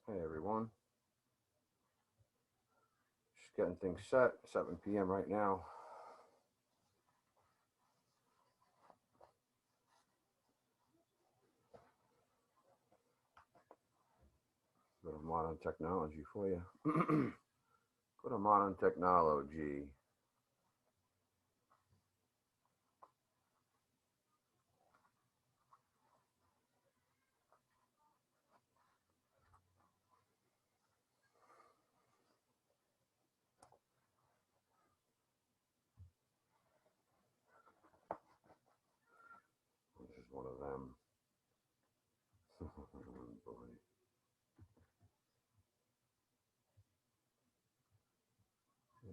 Hey everyone, just getting things set, 7 p.m. right now. A bit of modern technology for you. Go to modern technology. This is one of them. Oh boy.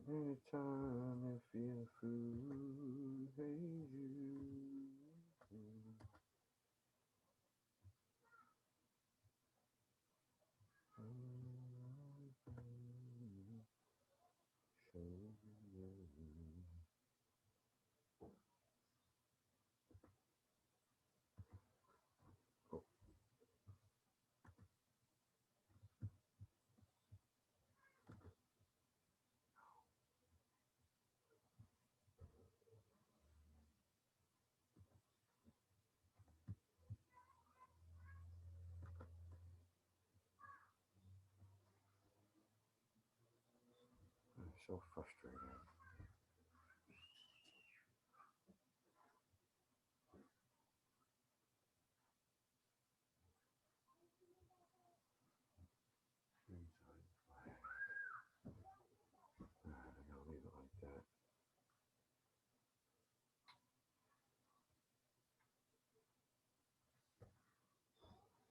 Anytime you feel a fool, hey you. I'm so frustrated. I'm gonna leave it like that.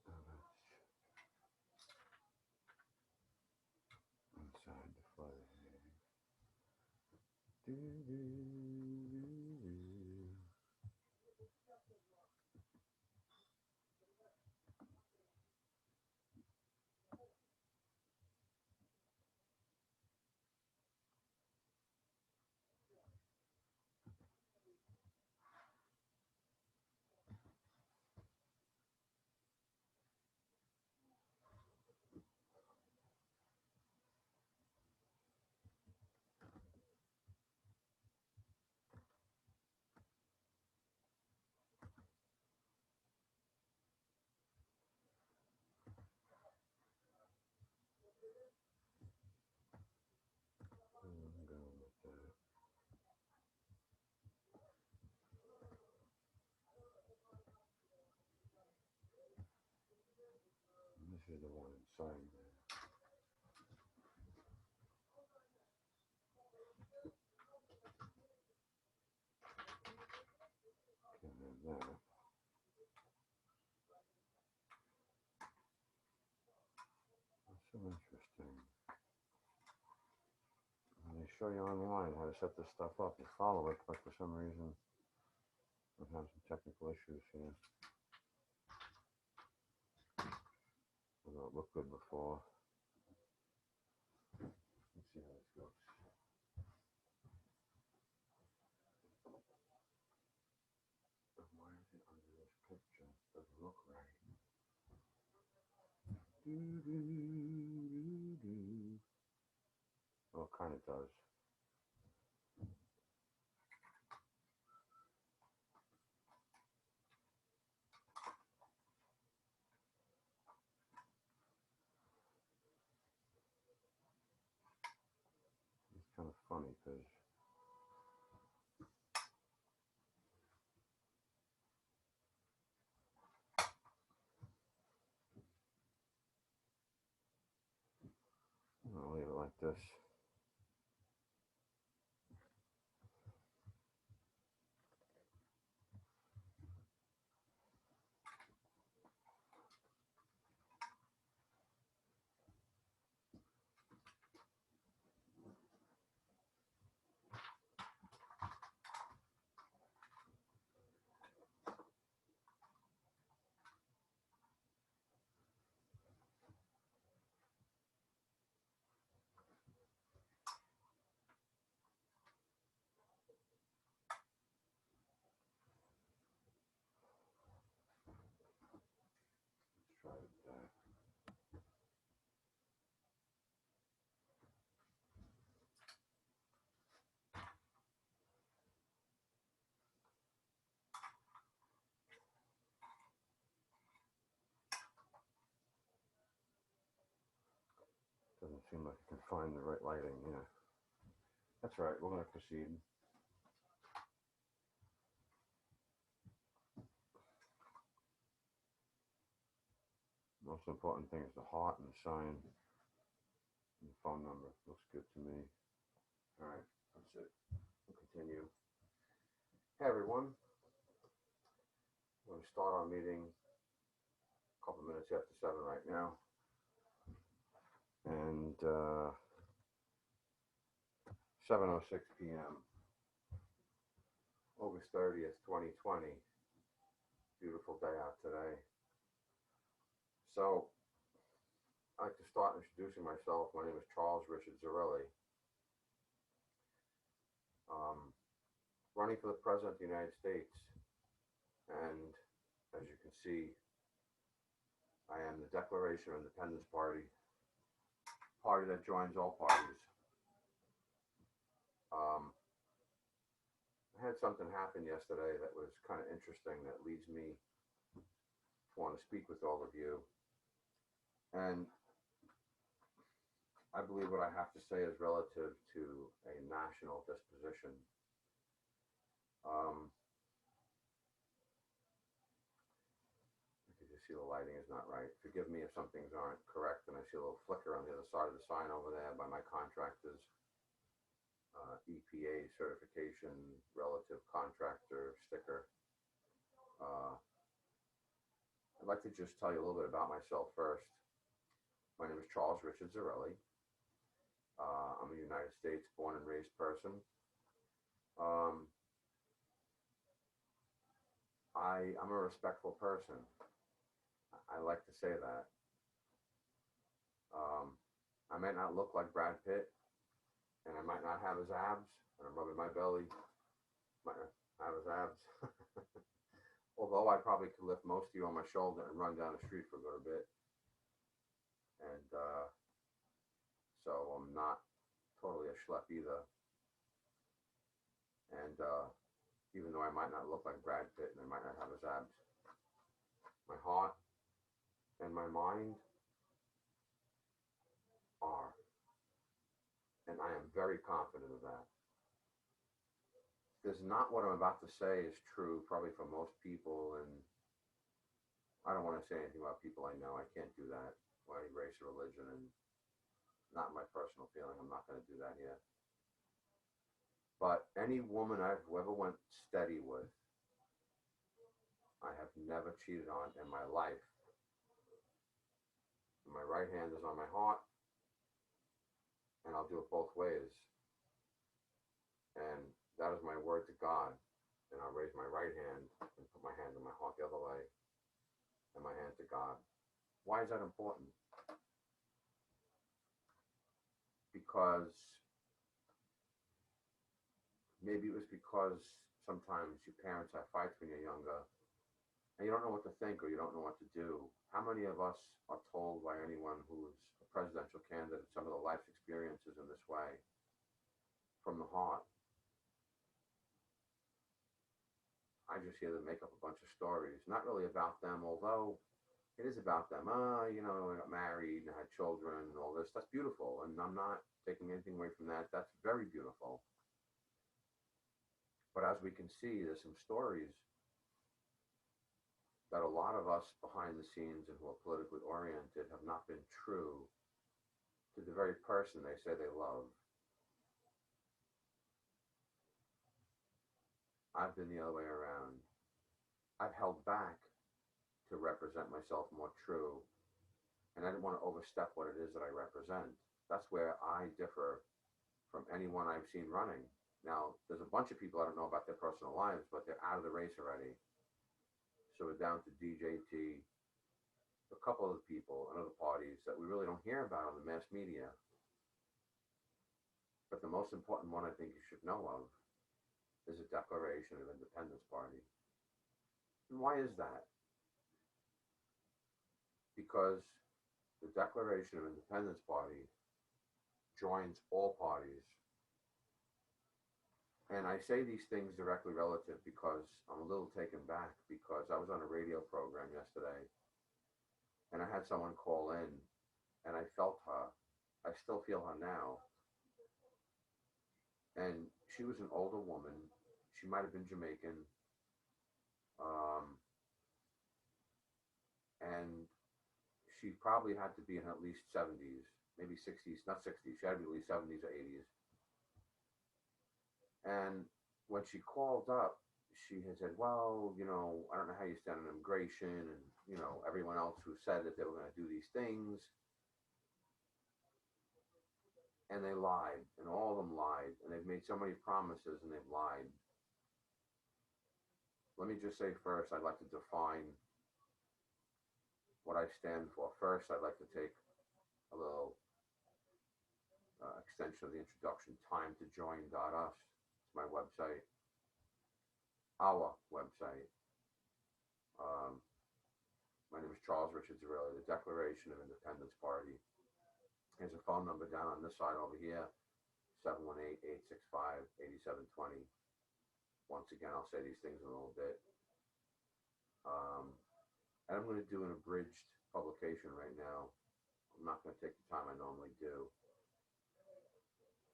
Now that's inside the flag. Do, do, do, do. I'm going with that. And this is the one inside there. Can't have that. That's so interesting. And they show you online how to set this stuff up. You follow it, but for some reason, I'm having some technical issues here. Although it looked good before. Let's see how this goes. Why is it under this picture? It doesn't look right. Do, do, do, do. Well, it kind of does. It's kind of funny because I'm going to leave it like this. if I can find the right lighting. Yeah, that's right. We're going to proceed. Most important thing is the heart and the sign and the phone number. Looks good to me. All right, that's it. We'll continue. Hey everyone, we're going to start our meeting a couple minutes after 7 right now. And 7:06 p.m. August 30th, 2020. Beautiful day out today. So, I'd like to start introducing myself. My name is Charles Richard Zarelli. Running for the President of the United States. And as you can see, I am the Declaration of Independence party that joins all parties. I had something happen yesterday that was kind of interesting that leads me to want to speak with all of you. And I believe what I have to say is relative to a national disposition. You can see the lighting is not right. Forgive me if some things aren't correct, and I see a little flicker on the other side of the sign over there by my contractors. EPA certification, relative contractor sticker. I'd like to just tell you a little bit about myself first. My name is Charles Richard Zarelli. I'm a United States born and raised person. I'm a respectful person. I like to say that. I might not look like Brad Pitt, and I might not have his abs, and I'm rubbing my belly, might not have his abs. Although I probably could lift most of you on my shoulder and run down the street for a little bit. And so I'm not totally a schlep either. And even though I might not look like Brad Pitt and I might not have his abs, my heart and my mind are. And I am very confident of that. There's not what I'm about to say is true probably for most people, and I don't want to say anything about people I know. I can't do that. Or any race or religion, and not my personal feeling. I'm not going to do that here. But any woman I've ever went steady with, I have never cheated on in my life. My right hand is on my heart, and I'll do it both ways. And that is my word to God. And I'll raise my right hand and put my hand on my heart the other way, and my hand to God. Why is that important? Because maybe it was because sometimes your parents have fights when you're younger, and you don't know what to think or you don't know what to do. How many of us are told by anyone who's a presidential candidate some of the life experiences in this way from the heart? I just hear them make up a bunch of stories, not really about them, although it is about them. I got married and had children and all this. That's beautiful, and I'm not taking anything away from that. That's very beautiful. But as we can see, there's some stories that a lot of us behind the scenes and who are politically oriented have not been true to the very person they say they love. I've been the other way around. I've held back to represent myself more true, and I didn't want to overstep what it is that I represent. That's where I differ from anyone I've seen running. Now, there's a bunch of people I don't know about their personal lives, but they're out of the race already. So we're down to DJT, a couple of people and other parties that we really don't hear about on the mass media. But the most important one I think you should know of is the Declaration of Independence party. And why is that? Because the Declaration of Independence party joins all parties. And I say these things directly relative because I'm a little taken back, because I was on a radio program yesterday and I had someone call in and I felt her. I still feel her now. And she was an older woman. She might have been Jamaican. Um, and she probably had to be in at least 70s, maybe 60s, not 60s. She had to be at least 70s or 80s. And when she called up, she had said, well, I don't know how you stand on immigration, and, everyone else who said that they were going to do these things. And they lied, and all of them lied, and they've made so many promises and they've lied. Let me just say first, I'd like to define what I stand for. First, I'd like to take a little extension of the introduction. Time to join.us. It's my website, our website. My name is Charles Richard Zarrilli, the Declaration of Independence Party. There's a phone number down on this side over here, 718-865-8720. Once again, I'll say these things in a little bit. And I'm going to do an abridged publication right now. I'm not going to take the time I normally do.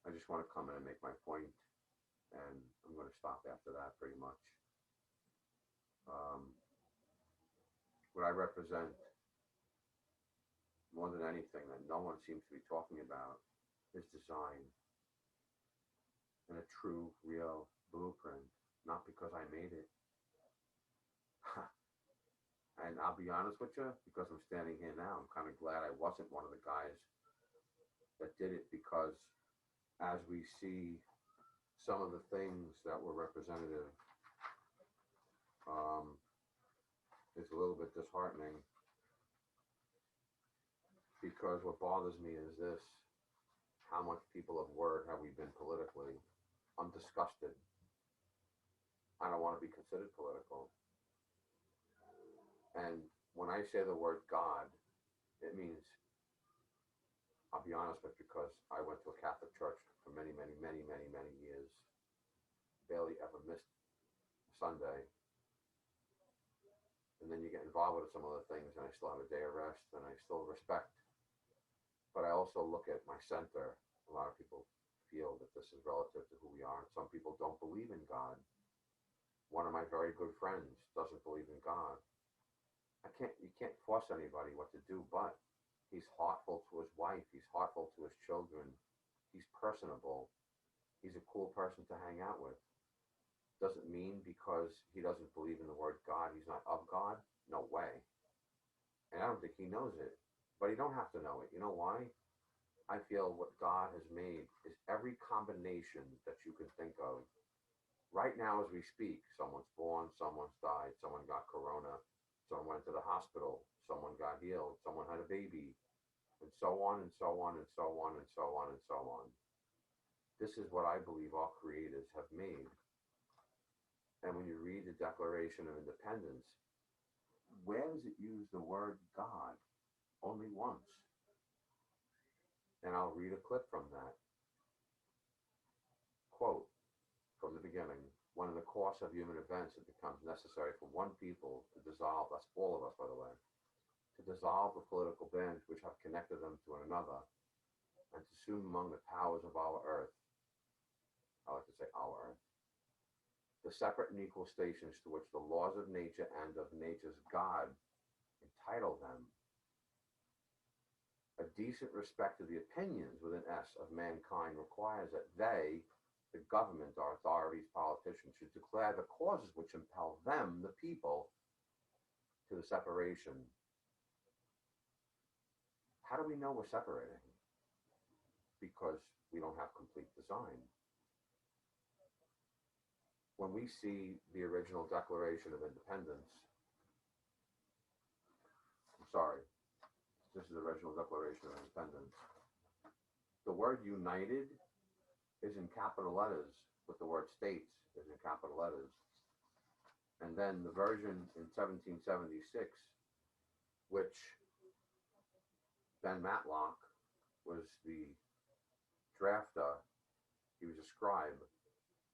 I just want to come in and make my point, and I'm going to stop after that pretty much. What I represent, more than anything that no one seems to be talking about, is design and a true, real blueprint, not because I made it. And I'll be honest with you, because I'm standing here now, I'm kind of glad I wasn't one of the guys that did it, because as we see some of the things that were representative, it's a little bit disheartening, because what bothers me is this: how much people of word have we been politically? I'm disgusted. I don't want to be considered political. And when I say the word God, it means, I'll be honest with you, because I went to a Catholic church for many, many, many, many, many years. Barely ever missed Sunday. And then you get involved with some other things, and I still have a day of rest, and I still respect. But I also look at my center. A lot of people feel that this is relative to who we are, and some people don't believe in God. One of my very good friends doesn't believe in God. You can't force anybody what to do, but he's heartful to his wife. He's heartful to his children. He's personable. He's a cool person to hang out with. Doesn't mean because he doesn't believe in the word God, he's not of God. No way. And I don't think he knows it. But he don't have to know it. You know why? I feel what God has made is every combination that you can think of. Right now as we speak, someone's born, someone's died, someone got corona, someone went to the hospital, someone got healed, someone had a baby, and so on and so on and so on and so on and so on. This is what I believe our creators have made. And when you read the Declaration of Independence, where does it use the word God? Only once. And I'll read a clip from that. Quote, from the beginning: when in the course of human events it becomes necessary for one people to dissolve, that's all of us by the way, to dissolve the political bands which have connected them to one another, and to assume among the powers of our earth, I like to say our earth, the separate and equal stations to which the laws of nature and of nature's God entitle them. A decent respect to the opinions within S of mankind requires that they, the government, our authorities, politicians, should declare the causes which impel them, the people, to the separation. How do we know we're separating? Because we don't have complete design. When we see the original Declaration of Independence, this is the original Declaration of Independence, the word united is in capital letters, with the word states is in capital letters. And then the version in 1776, which Ben Matlock was the drafter, he was a scribe,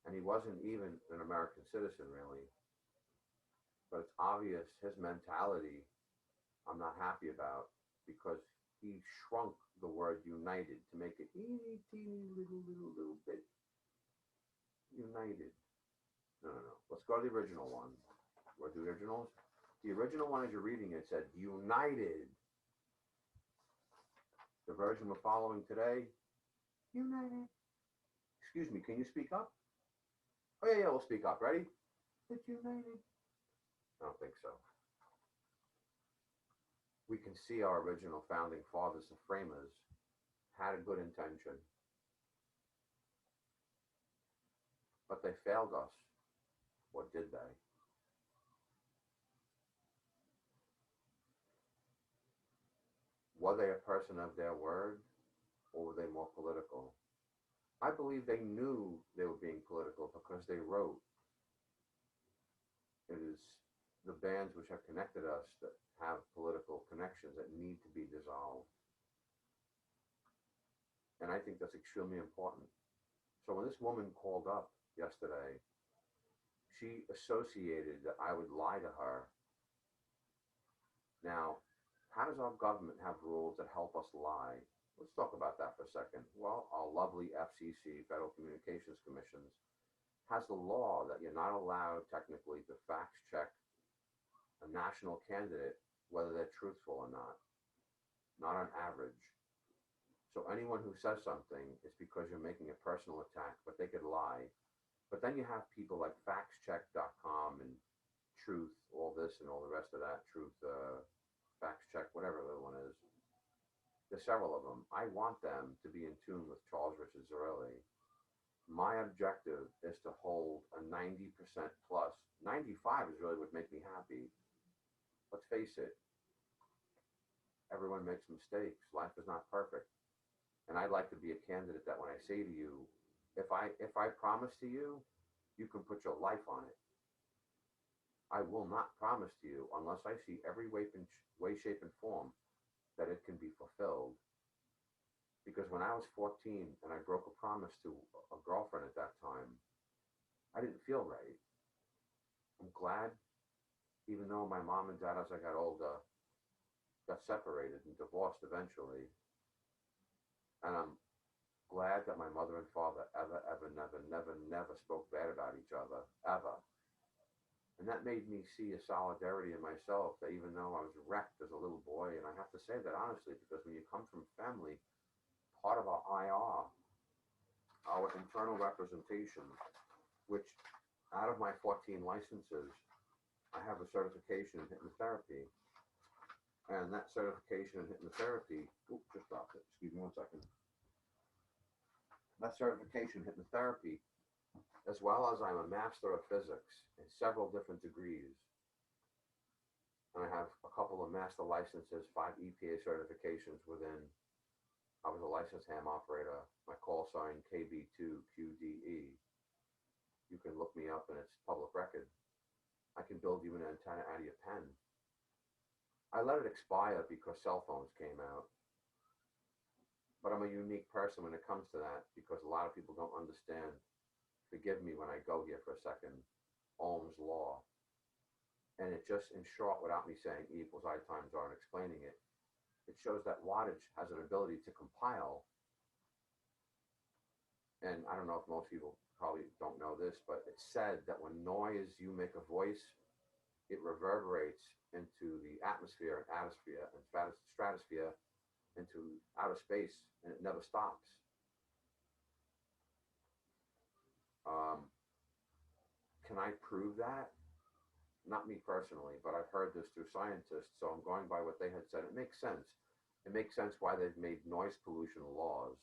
and he wasn't even an American citizen really. But it's obvious his mentality I'm not happy about, because he shrunk the word united to make it teeny, teeny, little bit united. No, no, no. Let's go to the original one. What are the originals? The original one, as you're reading it, said united. The version we're following today, united. Excuse me, can you speak up? Oh, yeah, we'll speak up. Ready? It's united. I don't think so. We can see our original founding fathers, the framers, had a good intention, but they failed us. Or did they? Were they a person of their word, or were they more political? I believe they knew they were being political because they wrote. It is the bands which have connected us that have political connections that need to be dissolved. And I think that's extremely important. So when this woman called up yesterday, she associated that I would lie to her. Now, how does our government have rules that help us lie? Let's talk about that for a second. Well, our lovely FCC, Federal Communications Commission, has a law that you're not allowed technically to fact check a national candidate, whether they're truthful or not on average. So anyone who says something is because you're making a personal attack, but they could lie. But then you have people like factscheck.com and Truth, all this and all the rest of that, Truth, Facts Check, whatever the other one is. There's several of them. I want them to be in tune with Charles Richard Zarelli. My objective is to hold a 90% plus. 95 is really what makes me happy. Let's face it. Everyone makes mistakes. Life is not perfect. And I'd like to be a candidate that when I say to you, if I promise to you, you can put your life on it. I will not promise to you unless I see every way, shape, and form that it can be fulfilled. Because when I was 14 and I broke a promise to a girlfriend at that time, I didn't feel right. I'm glad, even though my mom and dad, as I got older, got separated and divorced eventually. And I'm glad that my mother and father never spoke bad about each other, ever. And that made me see a solidarity in myself that even though I was wrecked as a little boy, and I have to say that honestly, because when you come from family, part of our IR, our internal representation, which out of my 14 licenses, I have a certification in hypnotherapy. And that certification in hypnotherapy, just dropped it, excuse me one second. That certification in hypnotherapy, as well as I'm a master of physics in several different degrees. And I have a couple of master licenses, 5 EPA certifications within. I was a licensed ham operator. My call sign KB2QDE. You can look me up and it's public record. I can build you an antenna out of your pen. I let it expire because cell phones came out. But I'm a unique person when it comes to that because a lot of people don't understand. Forgive me when I go here for a second. Ohm's law. And it just, in short, without me saying E equals I times R and explaining it, it shows that wattage has an ability to compile. And I don't know if most people probably don't know this, but it's said that when noise, you make a voice, it reverberates into the atmosphere and atmosphere and stratosphere into outer space, and it never stops. Can I prove that? Not me personally, but I've heard this through scientists, so I'm going by what they had said. It makes sense. It makes sense why they've made noise pollution laws.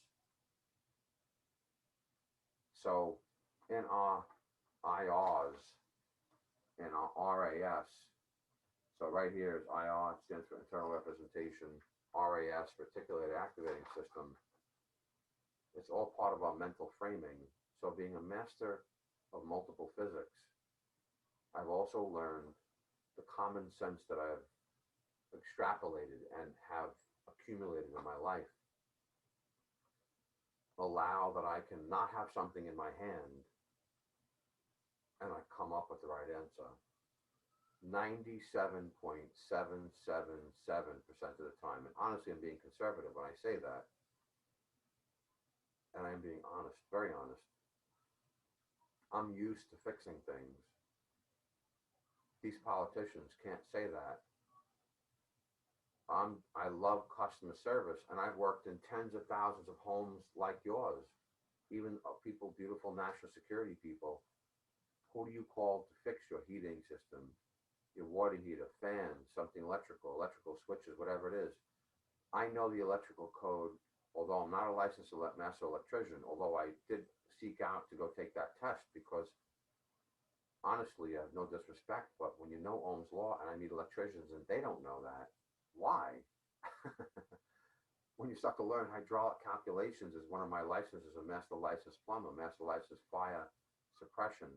So in our IRs, in our RAS, so right here is IR, it stands for internal representation, RAS, reticular activating system. It's all part of our mental framing. So being a master of multiple physics, I've also learned the common sense that I've extrapolated and have accumulated in my life. Allow that I can not have something in my hand and I come up with the right answer. 97.777% of the time. And honestly, I'm being conservative when I say that. And I'm being honest, very honest. I'm used to fixing things. These politicians can't say that. I love customer service, and I've worked in tens of thousands of homes like yours, even people, beautiful national security people. Who do you call to fix your heating system, your water heater, fan, something electrical switches, whatever it is? I know the electrical code, although I'm not a licensed master electrician, although I did seek out to go take that test because honestly, I have no disrespect, but when you know Ohm's law and I meet electricians and they don't know that, why? When you start to learn hydraulic calculations is one of my licenses, a master licensed plumber, master licensed fire suppression,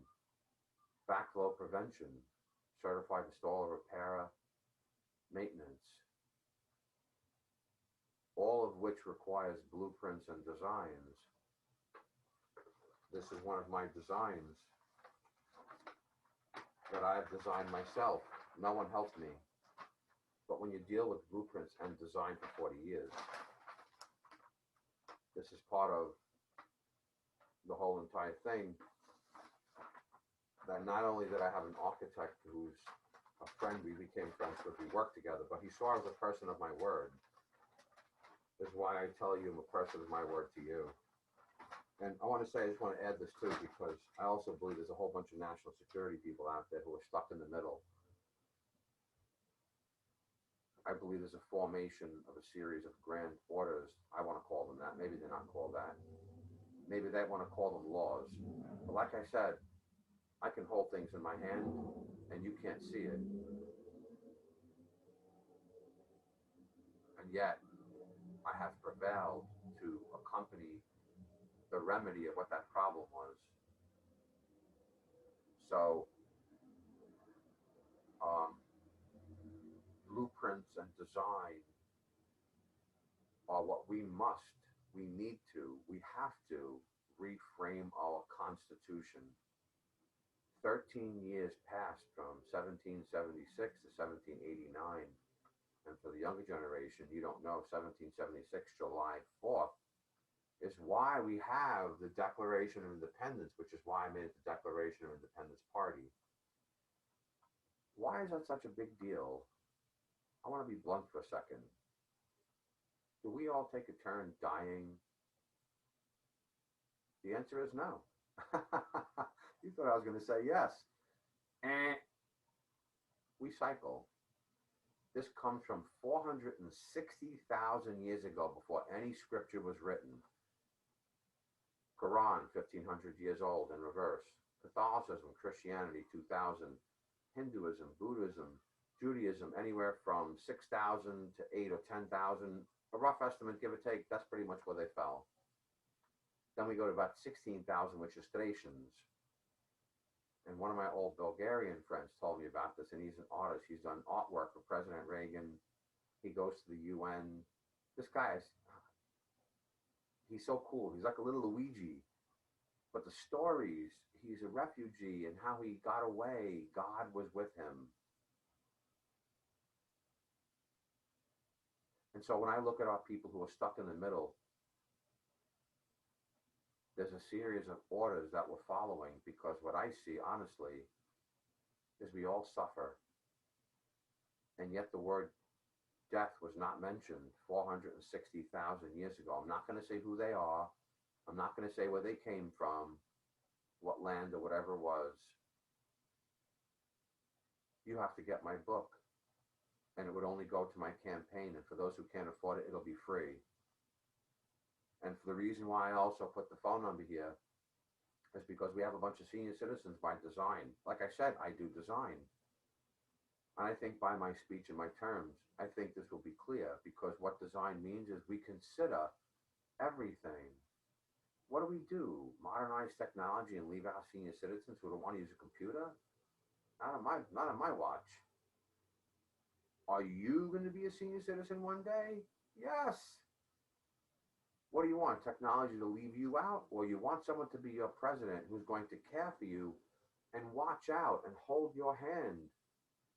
backflow prevention, certified installer, repairer, maintenance, all of which requires blueprints and designs. This is one of my designs that I've designed myself. No one helped me. But when you deal with blueprints and design for 40 years, this is part of the whole entire thing. That not only did I have an architect who's a friend, we became friends because we worked together, but he saw as a person of my word. That's why I tell you I'm a person of my word to you. And I want to say, I just want to add this too, because I also believe there's a whole bunch of national security people out there who are stuck in the middle. I believe there's a formation of a series of grand orders. I want to call them that. Maybe they're not called that. Maybe they want to call them laws. But like I said, I can hold things in my hand and you can't see it. And yet, I have prevailed to accompany the remedy of what that problem was. So, blueprints and design are what we have to reframe our Constitution. 13 years passed from 1776 to 1789. And for the younger generation, you don't know, 1776, July 4th, is why we have the Declaration of Independence, which is why I made it the Declaration of Independence Party. Why is that such a big deal? I want to be blunt for a second. Do we all take a turn dying? The answer is no. You thought I was going to say yes. We cycle. This comes from 460,000 years ago, before any scripture was written. Quran, 1,500 years old in reverse. Catholicism, Christianity, 2,000. Hinduism, Buddhism, Judaism, anywhere from 6,000 to 8 or 10,000. A rough estimate, give or take, that's pretty much where they fell. Then we go to about 16,000, which is Thracians. And one of my old Bulgarian friends told me about this, and he's an artist. He's done artwork for President Reagan. He goes to the UN. This guy he's so cool. He's like a little Luigi. But the stories, he's a refugee, and how he got away, God was with him. And so when I look at our people who are stuck in the middle, there's a series of orders that we're following, because what I see, honestly, is we all suffer. And yet the word death was not mentioned 460,000 years ago. I'm not going to say who they are. I'm not going to say where they came from, what land or whatever it was. You have to get my book. And it would only go to my campaign. And for those who can't afford it, it'll be free. And for the reason why I also put the phone number here is because we have a bunch of senior citizens by design. Like I said, I do design. And I think by my speech and my terms, I think this will be clear, because what design means is we consider everything. What do? Modernize technology and leave out senior citizens who don't want to use a computer? Not on my watch. Are you going to be a senior citizen one day? Yes. What do you want? Technology to leave you out? Or you want someone to be your president who's going to care for you and watch out and hold your hand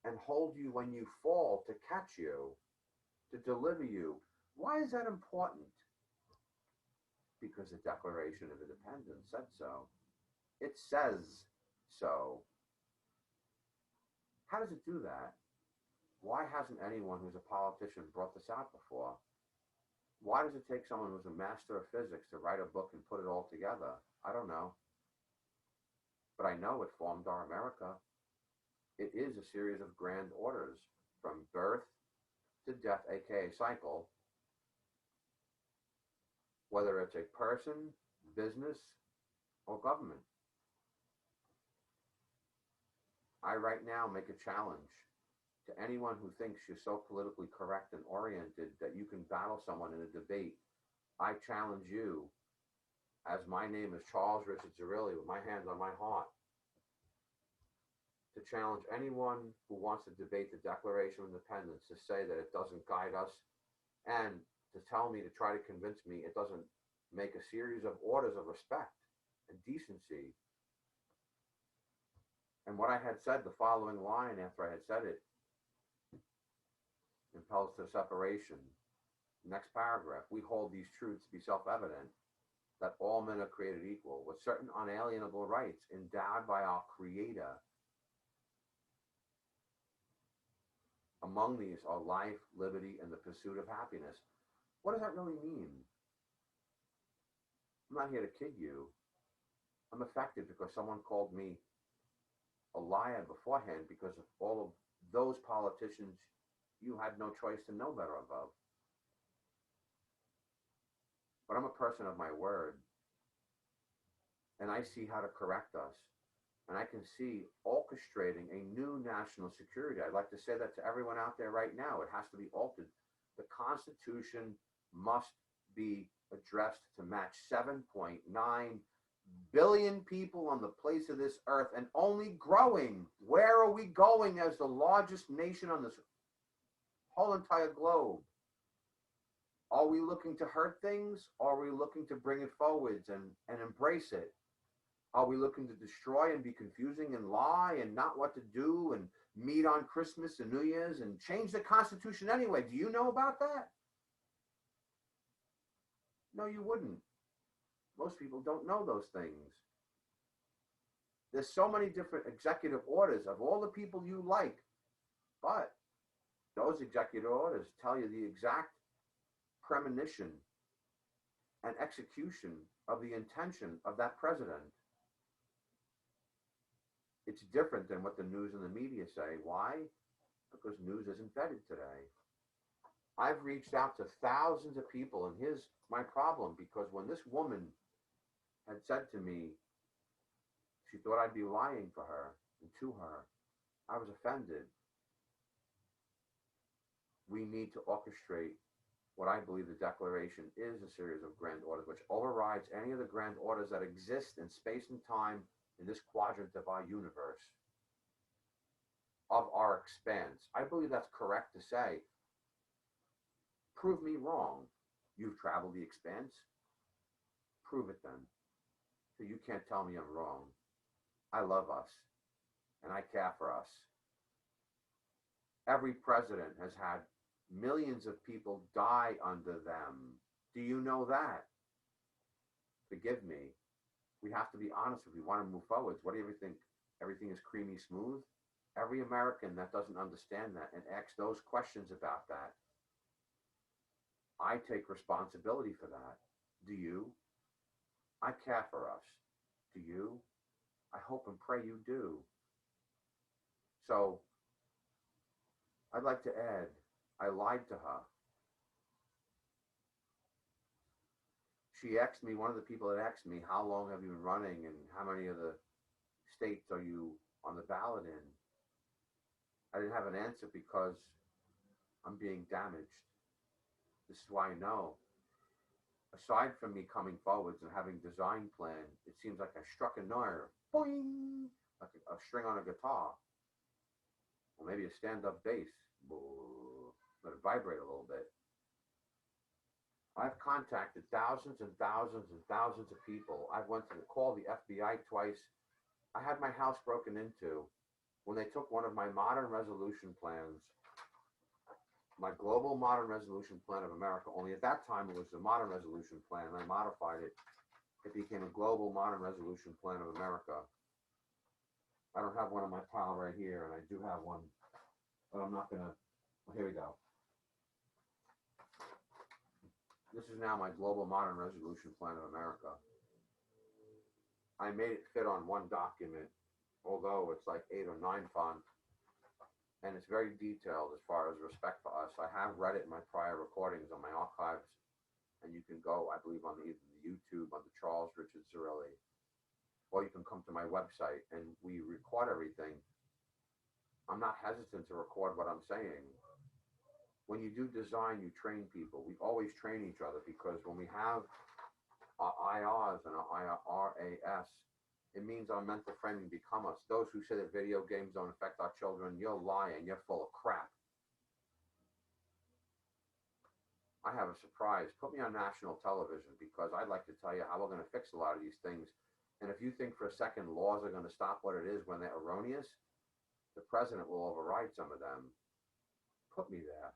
and hold you when you fall to catch you, to deliver you. Why is that important? Because the Declaration of Independence said so. It says so. How does it do that? Why hasn't anyone who's a politician brought this out before? Why does it take someone who's a master of physics to write a book and put it all together? I don't know. But I know it formed our America. It is a series of grand orders from birth to death, aka cycle, whether it's a person, business, or government. I right now make a challenge to anyone who thinks you're so politically correct and oriented that you can battle someone in a debate. I challenge you, as my name is Charles Richard Zerilli, with my hands on my heart, to challenge anyone who wants to debate the Declaration of Independence to say that it doesn't guide us, and to tell me, to try to convince me it doesn't make a series of orders of respect and decency. And what I had said, the following line after I had said it, impels to separation. Next paragraph, we hold these truths to be self-evident, that all men are created equal, with certain unalienable rights endowed by our Creator. Among these are life, liberty, and the pursuit of happiness. What does that really mean? I'm not here to kid you. I'm affected because someone called me a liar beforehand because of all of those politicians you had no choice to know better above. But I'm a person of my word, and I see how to correct us, and I can see orchestrating a new national security. I'd like to say that to everyone out there right now. It has to be altered. The Constitution must be addressed to match 7.9 billion people on the place of this earth, and only growing. Where are we going as the largest nation on this whole entire globe? Are we looking to hurt things, or are we looking to bring it forwards and embrace it? Are we looking to destroy and be confusing and lie and not what to do and meet on Christmas and New Year's and change the Constitution anyway? Do you know about that? No, you wouldn't. Most people don't know those things. There's so many different executive orders of all the people you like, but those executive orders tell you the exact premonition and execution of the intention of that president. It's different than what the news and the media say. Why? Because news isn't vetted today. I've reached out to thousands of people, and here's my problem, because when this woman had said to me she thought I'd be lying for her and to her, I was offended. We need to orchestrate what I believe the Declaration is, a series of grand orders which overrides any of the grand orders that exist in space and time in this quadrant of our universe, of our expanse. I believe that's correct to say. Prove me wrong. You've traveled the expanse. Prove it then. So you can't tell me I'm wrong. I love us, and I care for us. Every president has had millions of people die under them. Do you know that? Forgive me. We have to be honest if we want to move forwards. What do you ever think? Everything is creamy smooth? Every American that doesn't understand that and asks those questions about that, I take responsibility for that. Do you? I care for us. Do you? I hope and pray you do. So, I'd like to add, I lied to her. She asked me, one of the people that asked me, how long have you been running and how many of the states are you on the ballot in? I didn't have an answer because I'm being damaged. This is why I know. Aside from me coming forwards and having design plan, it seems like I struck a nerve. Boing! Like a string on a guitar. Or maybe a stand-up bass. Let it vibrate a little bit. I've contacted thousands and thousands and thousands of people. I went to call the FBI twice. I had my house broken into. when they took one of my modern resolution plans, my global modern resolution plan of America, only at that time it was the modern resolution plan, and I modified it. It became a global modern resolution plan of America. I don't have one in my pile right here, and I do have one, but I'm not gonna, well, here we go. This is now my global modern resolution plan of America. I made it fit on one document, although it's like 8 or 9 font, and it's very detailed as far as respect for us. I have read it in my prior recordings on my archives, and you can go, I believe, on either the YouTube, on the Charles Richard Cirilli, or you can come to my website, and we record everything. I'm not hesitant to record what I'm saying. When you do design, you train people. We always train each other, because when we have our IRs and our RAS, it means our mental framing become us. Those who say that video games don't affect our children, you're lying. You're full of crap. I have a surprise. Put me on national television, because I'd like to tell you how we're going to fix a lot of these things. And if you think for a second laws are going to stop what it is when they're erroneous, the president will override some of them. Put me there.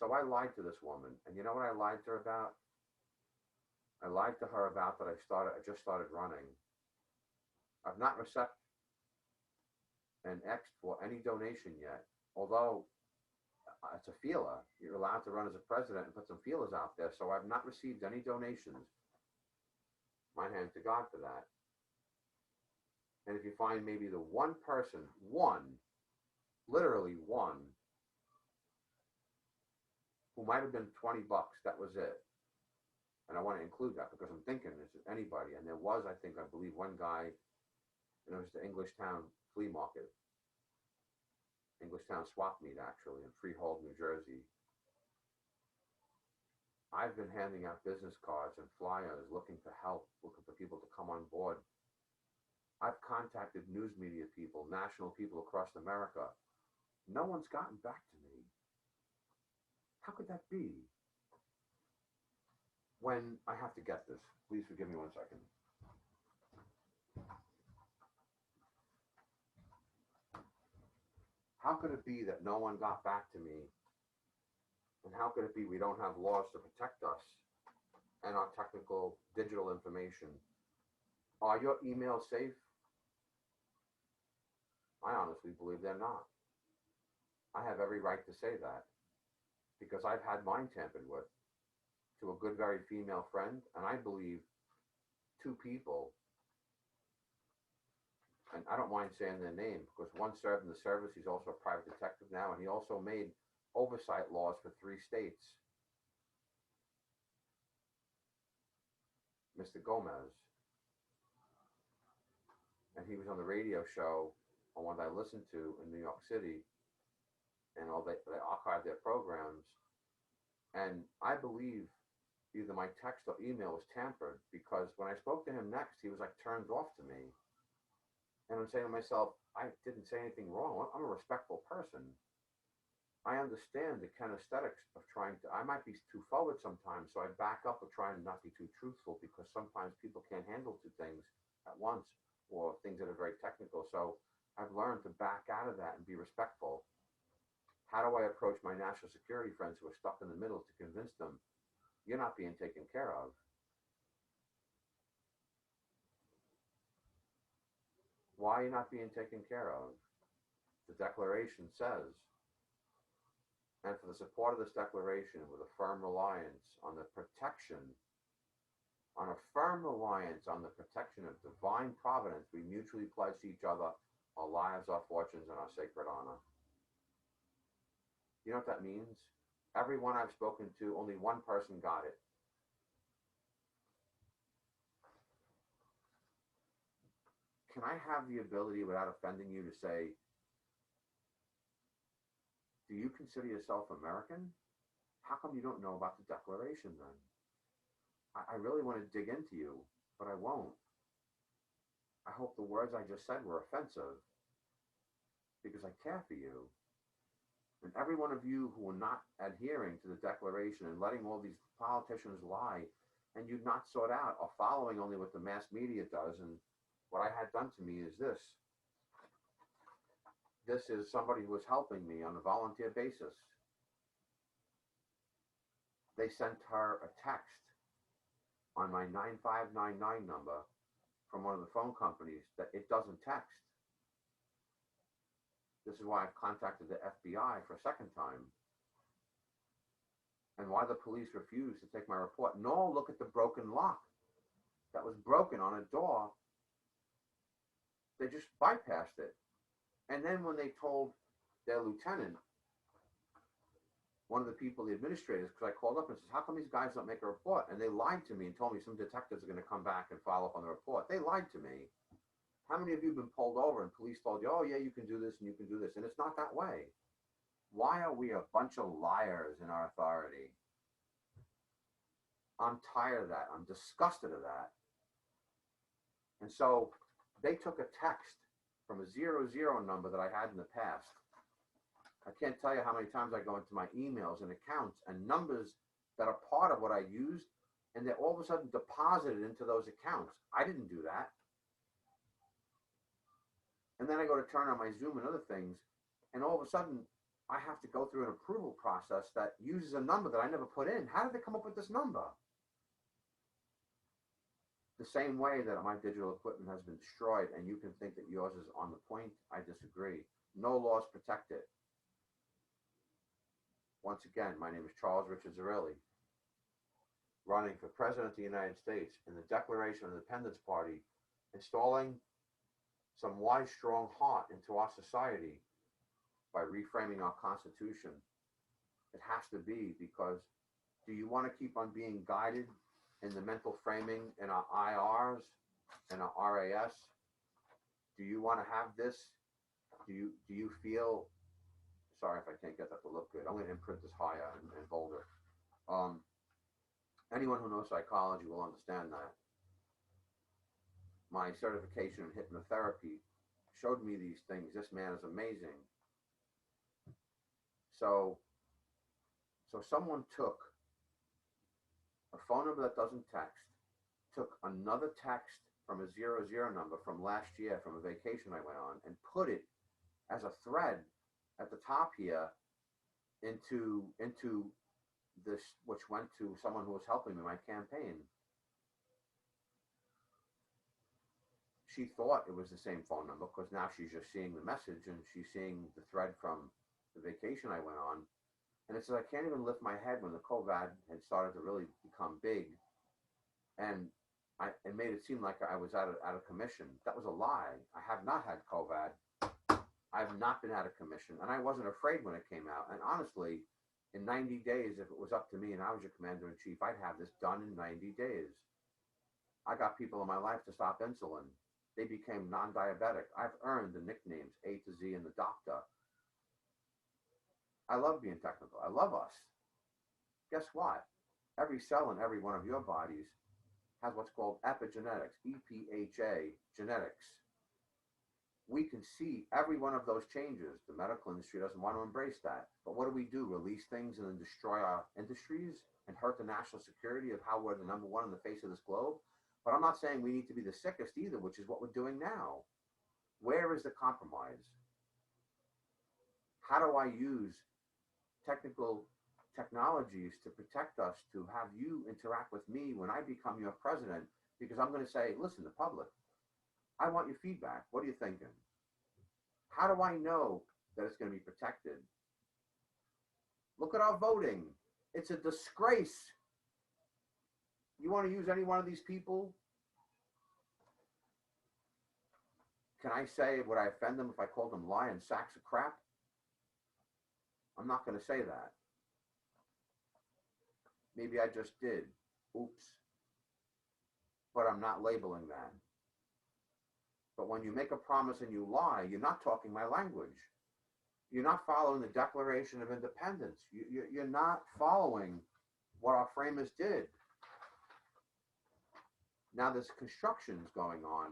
So I lied to this woman. And you know what I lied to her about? I lied to her about that I just started running. I've not received an X for any donation yet, although it's a feeler. You're allowed to run as a president and put some feelers out there, so I've not received any donations. My hand to God for that. And if you find maybe the one person, literally one, who might have been $20, that was it. And I want to include that, because I'm thinking, is it anybody? And there was, I believe, one guy, and it was the Englishtown flea market. Englishtown swap meet, actually, in Freehold, New Jersey. I've been handing out business cards and flyers looking for help, looking for people to come on board. I've contacted news media people, national people across America. No one's gotten back to me. How could that be? When I have to get this, please forgive me 1 second. How could it be that no one got back to me? And how could it be we don't have laws to protect us and our technical digital information? Are your emails safe? I honestly believe they're not. I have every right to say that, because I've had mine tampered with to a good, very female friend, and I believe 2 people, and I don't mind saying their name, because one served in the service. He's also a private detective now, and he also made oversight laws for 3 states. Mr. Gomez. And he was on the radio show, on one that I listened to in New York City, and they archived their programs. And I believe either my text or email was tampered, because when I spoke to him next, he was like turned off to me. And I'm saying to myself, I didn't say anything wrong. I'm a respectful person. I understand the kinesthetics of I might be too forward sometimes, so I back up with trying to not be too truthful, because sometimes people can't handle 2 things at once, or things that are very technical. So I've learned to back out of that and be respectful. How do I approach my national security friends who are stuck in the middle to convince them you're not being taken care of? Why are you not being taken care of? The Declaration says, and for the support of this declaration, with a firm reliance on the protection, on a firm reliance on the protection of divine providence, we mutually pledge to each other our lives, our fortunes, and our sacred honor. You know what that means? Everyone I've spoken to, only one person got it. Can I have the ability, without offending you, to say, do you consider yourself American? How come you don't know about the Declaration then? I really want to dig into you, but I won't. I hope the words I just said were offensive, because I care for you. And every one of you who are not adhering to the Declaration and letting all these politicians lie, and you've not sought out, or following only what the mass media does. And what I had done to me is this: This is somebody who was helping me on a volunteer basis. They sent her a text on my 9599 number from one of the phone companies that it doesn't text. This is why I've contacted the FBI for a second time. And why the police refused to take my report. No, look at the broken lock that was broken on a door. They just bypassed it. And then when they told their lieutenant, one of the people, the administrators, because I called up and says, how come these guys don't make a report? And they lied to me and told me some detectives are going to come back and follow up on the report. They lied to me. How many of you have been pulled over and police told you, oh yeah, you can do this and you can do this? And it's not that way. Why are we a bunch of liars in our authority? I'm tired of that. I'm disgusted of that. And so they took a text from a 00 number that I had in the past. I can't tell you how many times I go into my emails and accounts and numbers that are part of what I used, and they're all of a sudden deposited into those accounts. I didn't do that. And then I go to turn on my Zoom and other things, and all of a sudden I have to go through an approval process that uses a number that I never put in. How did they come up with this number? The same way that my digital equipment has been destroyed and you can think that yours is on the point, I disagree. No laws protect it. Once again, my name is Charles Richard Zerilli, running for President of the United States in the Declaration of Independence Party, installing some wise, strong heart into our society by reframing our Constitution. It has to be, because do you want to keep on being guided in the mental framing in our IRs and our RAS? Do you want to have this? Do you feel, sorry if I can't get that to look good. I'm going to imprint this higher and bolder. Anyone who knows psychology will understand that. My certification in hypnotherapy showed me these things. This man is amazing. So someone took a phone number that doesn't text, took another text from a 00 number from last year from a vacation I went on, and put it as a thread at the top here into this, which went to someone who was helping me in my campaign. She thought it was the same phone number because now she's just seeing the message and she's seeing the thread from the vacation I went on. And it says, I can't even lift my head when the COVID had started to really become big. And it made it seem like I was out of commission. That was a lie. I have not had COVID. I've not been out of commission. And I wasn't afraid when it came out. And honestly, in 90 days, if it was up to me and I was your commander-in-chief, I'd have this done in 90 days. I got people in my life to stop insulin. They became non-diabetic. I've earned the nicknames A to Z and the doctor. I love being technical. I love us. Guess what? Every cell in every one of your bodies has what's called epigenetics, EPHA genetics. We can see every one of those changes. The medical industry doesn't want to embrace that. But what do? Release things and then destroy our industries and hurt the national security of how we're the number one on the face of this globe? But I'm not saying we need to be the sickest either, which is what we're doing now. Where is the compromise? How do I use technical technologies to protect us, to have you interact with me when I become your president? Because I'm going to say, listen, the public, I want your feedback. What are you thinking? How do I know that it's going to be protected? Look at our voting. It's a disgrace. You want to use any one of these people? Can I say, would I offend them if I called them lying sacks of crap? I'm not going to say that. Maybe I just did. Oops. But I'm not labeling that. But when you make a promise and you lie, you're not talking my language. You're not following the Declaration of Independence. You're not following what our framers did. Now there's constructions going on,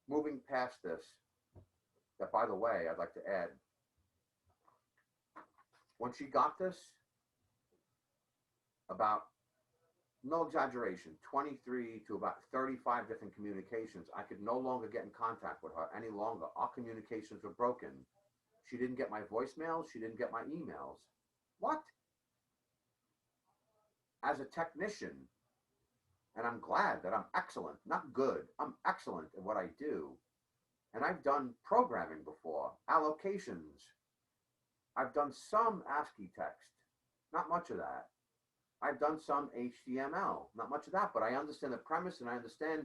moving past this, that, by the way, I'd like to add, when she got this, about, no exaggeration, 23 to about 35 different communications, I could no longer get in contact with her any longer. Our communications were broken. She didn't get my voicemails. She didn't get my emails. What? As a technician, and I'm glad that I'm excellent, not good, I'm excellent at what I do. And I've done programming before, allocations. I've done some ASCII text, not much of that. I've done some HTML, not much of that, but I understand the premise and I understand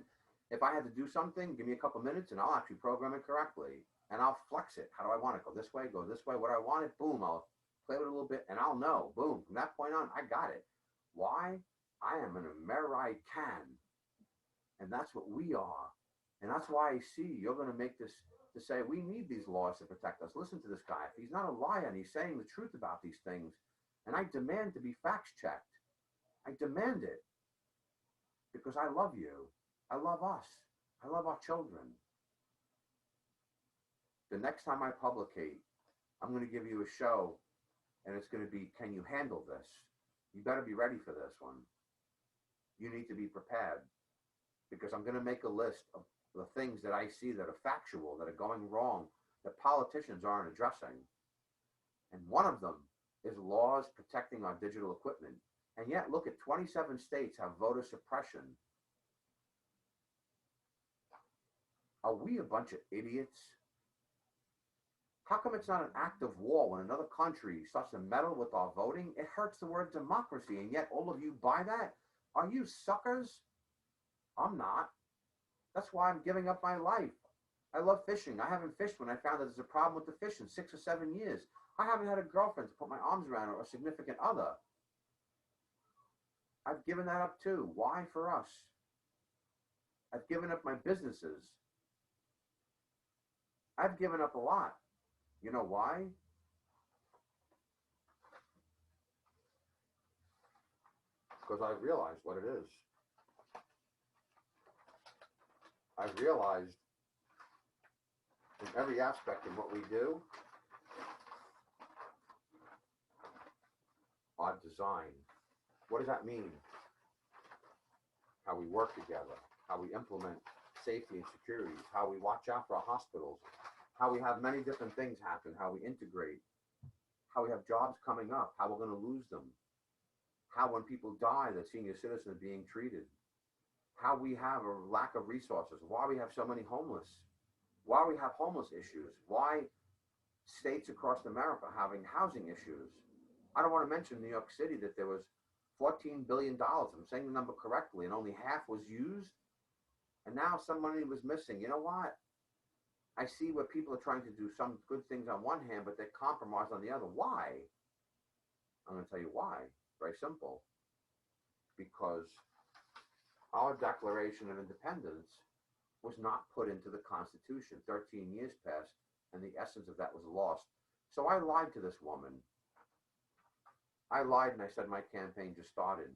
if I had to do something, give me a couple minutes and I'll actually program it correctly. And I'll flex it. How do I want it? Go this way, go this way. What do I want it? Boom, I'll play with it a little bit and I'll know. Boom, from that point on, I got it. Why? I am an American. And that's what we are. And that's why I see you're going to make this to say we need these laws to protect us. Listen to this guy. If he's not a liar and he's saying the truth about these things, and I demand to be fact checked. I demand it because I love you. I love us. I love our children. The next time I publicate, I'm going to give you a show and it's going to be, can you handle this? You better be ready for this one. You need to be prepared because I'm going to make a list of the things that I see that are factual, that are going wrong, that politicians aren't addressing. And one of them is laws protecting our digital equipment. And yet, look at 27 states have voter suppression. Are we a bunch of idiots? How come it's not an act of war when another country starts to meddle with our voting? It hurts the word democracy, and yet all of you buy that? Are you suckers? I'm not. That's why I'm giving up my life. I love fishing. I haven't fished when I found that there's a problem with the fish in 6 or 7 years. I haven't had a girlfriend to put my arms around or a significant other. I've given that up too. Why for us? I've given up my businesses. I've given up a lot. You know why? Because I realized what it is. I've realized in every aspect of what we do, our design. What does that mean? How we work together, how we implement safety and security, how we watch out for our hospitals, how we have many different things happen, how we integrate, how we have jobs coming up, how we're going to lose them, how when people die, the senior citizens are being treated, how we have a lack of resources, why we have so many homeless, why we have homeless issues, why states across America are having housing issues. I don't want to mention New York City that there was $14 billion, I'm saying the number correctly, and only half was used, and now some money was missing. You know what? I see where people are trying to do some good things on one hand, but they compromise on the other. Why? I'm going to tell you why. Very simple. Because our Declaration of Independence was not put into the Constitution. 13 years passed, and the essence of that was lost. So I lied to this woman. I lied and I said my campaign just started.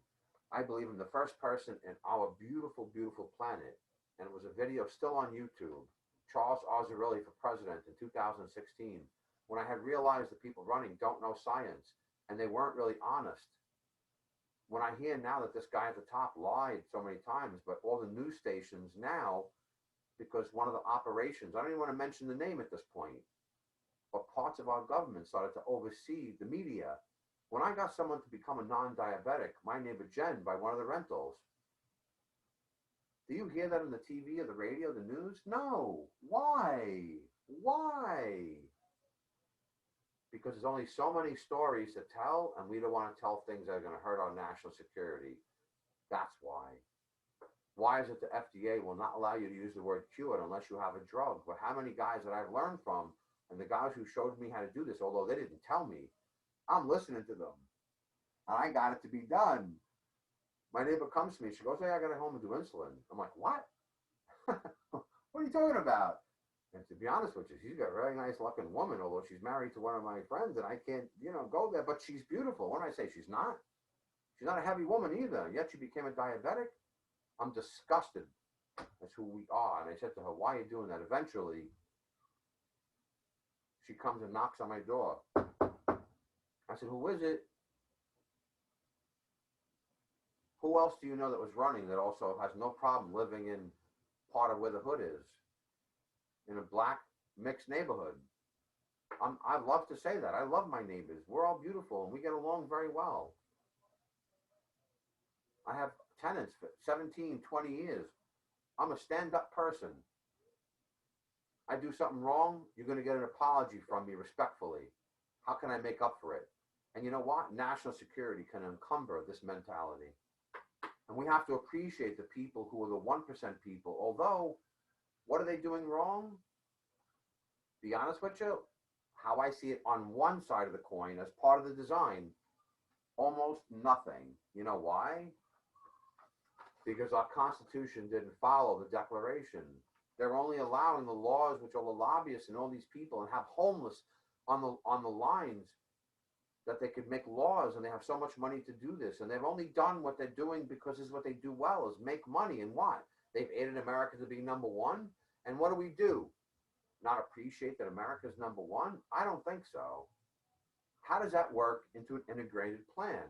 I believe I'm the first person in our beautiful, beautiful planet, and it was a video still on YouTube, Charles Arzarelli for president in 2016, when I had realized the people running don't know science, and they weren't really honest. When I hear now that this guy at the top lied so many times, but all the news stations now, because one of the operations, I don't even want to mention the name at this point, but parts of our government started to oversee the media. When I got someone to become a non-diabetic, my neighbor Jen, by one of the rentals, do you hear that on the TV or the radio, the news? No. Why? Why? Because there's only so many stories to tell, and we don't want to tell things that are going to hurt our national security. That's why. Why is it the FDA will not allow you to use the word cured unless you have a drug? But how many guys that I've learned from, and the guys who showed me how to do this, although they didn't tell me, I'm listening to them. And I got it to be done. My neighbor comes to me. She goes, hey, I got to home and do insulin. I'm like, what? What are you talking about? And to be honest with you, she's got a very nice looking woman, although she's married to one of my friends, and I can't, go there. But she's beautiful. When I say she's not a heavy woman either. Yet she became a diabetic. I'm disgusted. That's who we are. And I said to her, why are you doing that? Eventually, she comes and knocks on my door. I said, who is it? Who else do you know that was running that also has no problem living in part of where the hood is? In a black mixed neighborhood. I love to say that. I love my neighbors. We're all beautiful and we get along very well. I have tenants for 17, 20 years. I'm a stand-up person. I do something wrong, you're going to get an apology from me respectfully. How can I make up for it? And you know what? National security can encumber this mentality. And we have to appreciate the people who are the 1% people. Although, what are they doing wrong? Be honest with you, how I see it on one side of the coin as part of the design, almost nothing. You know why? Because our Constitution didn't follow the Declaration. They're only allowing the laws which all the lobbyists and all these people and have homeless on the lines that they could make laws, and they have so much money to do this, and they've only done what they're doing because this is what they do well, is make money. And what? They've aided America to be number one. And what do? Not appreciate that America's number one? I don't think so. How does that work into an integrated plan?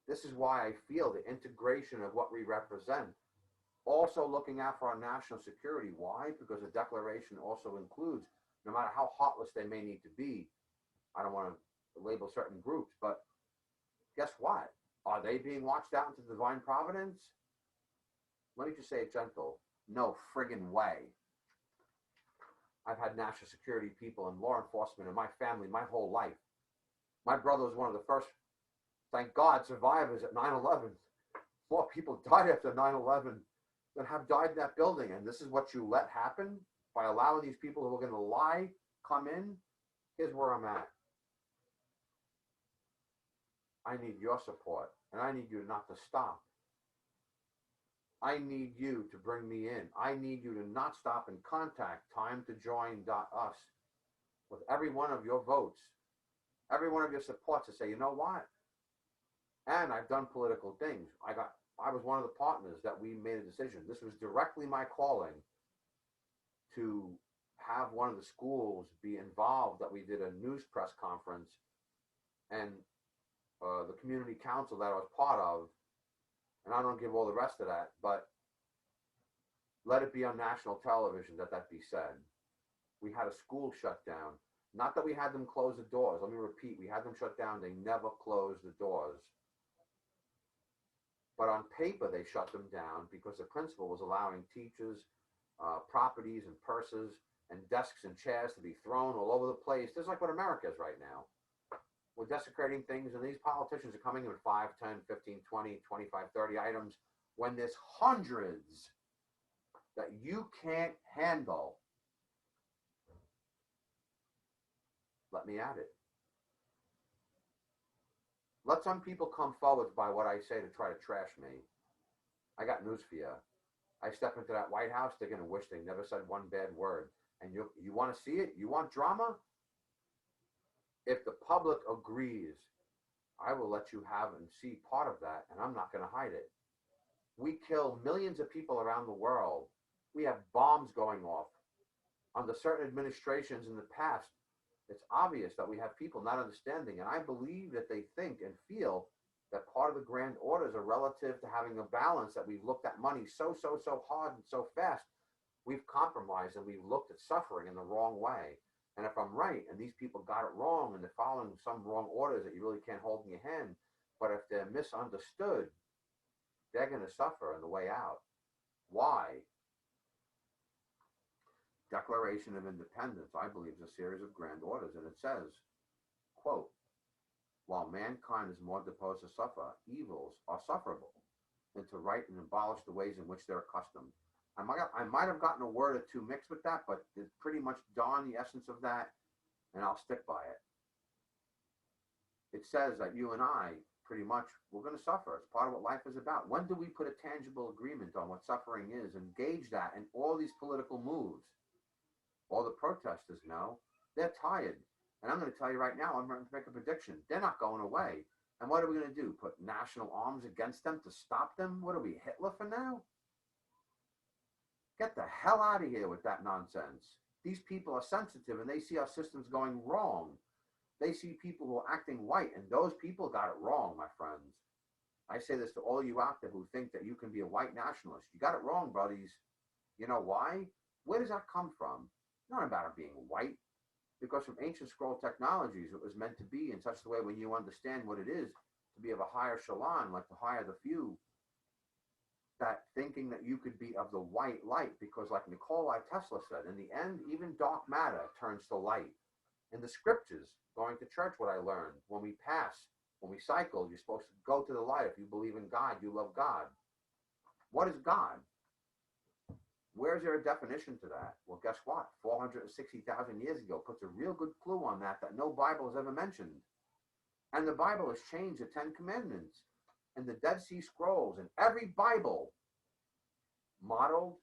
This is why I feel the integration of what we represent, also looking out for our national security. Why? Because the Declaration also includes, no matter how heartless they may need to be, I don't want to label certain groups, but guess what? Are they being watched out into divine providence? Let me just say it gentle. No friggin' way. I've had national security people and law enforcement in my family my whole life. My brother was one of the first, thank God, survivors at 9/11. More people died after 9/11 than have died in that building. And this is what you let happen by allowing these people who are going to lie come in. Here's where I'm at. I need your support, and I need you not to stop. I need you to bring me in. I need you to not stop and contact timetojoin.us with every one of your votes, every one of your supports to say, you know what? And I've done political things. I was one of the partners that we made a decision. This was directly my calling to have one of the schools be involved, that we did a news press conference, and the community council that I was part of, and I don't give all the rest of that, but let it be on national television that be said. We had a school shut down. Not that we had them close the doors. Let me repeat, we had them shut down. They never closed the doors. But on paper, they shut them down because the principal was allowing teachers, properties and purses and desks and chairs to be thrown all over the place. Just like what America is right now. We're desecrating things, and these politicians are coming in with 5, 10, 15, 20, 25, 30 items when there's hundreds that you can't handle. Let me at it. Let some people come forward by what I say to try to trash me. I got news for you. I step into that White House, they're going to wish they never said one bad word. And you want to see it? You want drama? If the public agrees, I will let you have and see part of that, and I'm not going to hide it. We kill millions of people around the world. We have bombs going off. Under certain administrations in the past, it's obvious that we have people not understanding, and I believe that they think and feel that part of the grand orders are relative to having a balance, that we've looked at money so hard and so fast, we've compromised and we've looked at suffering in the wrong way. And if I'm right, and these people got it wrong, and they're following some wrong orders that you really can't hold in your hand, but if they're misunderstood, they're going to suffer on the way out. Why? Declaration of Independence, I believe, is a series of grand orders, and it says, quote, while mankind is more disposed to suffer, evils are sufferable, and to right and abolish the ways in which they're accustomed. I might have gotten a word or two mixed with that, but it's pretty much darn the essence of that, and I'll stick by it. It says that you and I, pretty much, we're going to suffer. It's part of what life is about. When do we put a tangible agreement on what suffering is and gauge that in all these political moves? All the protesters know. They're tired. And I'm going to tell you right now, I'm going to make a prediction. They're not going away. And what are we going to do? Put national arms against them to stop them? What are we, Hitler for now? Get the hell out of here with that nonsense. These people are sensitive and they see our systems going wrong. They see people who are acting white, and those people got it wrong, my friends. I say this to all you out there who think that you can be a white nationalist. You got it wrong, buddies. You know why? Where does that come from? Not about it being white. Because from ancient scroll technologies, it was meant to be in such a way when you understand what it is to be of a higher shalom, like the higher the few, that thinking that you could be of the white light, because like Nikola Tesla said, in the end, even dark matter turns to light. In the scriptures, going to church, what I learned, when we cycle, you're supposed to go to the light. If you believe in God, you love God. What is God? Where's there a definition to that? Well, guess what? 460,000 years ago puts a real good clue on that no Bible has ever mentioned. And the Bible has changed the 10 Commandments and the Dead Sea Scrolls, and every Bible modeled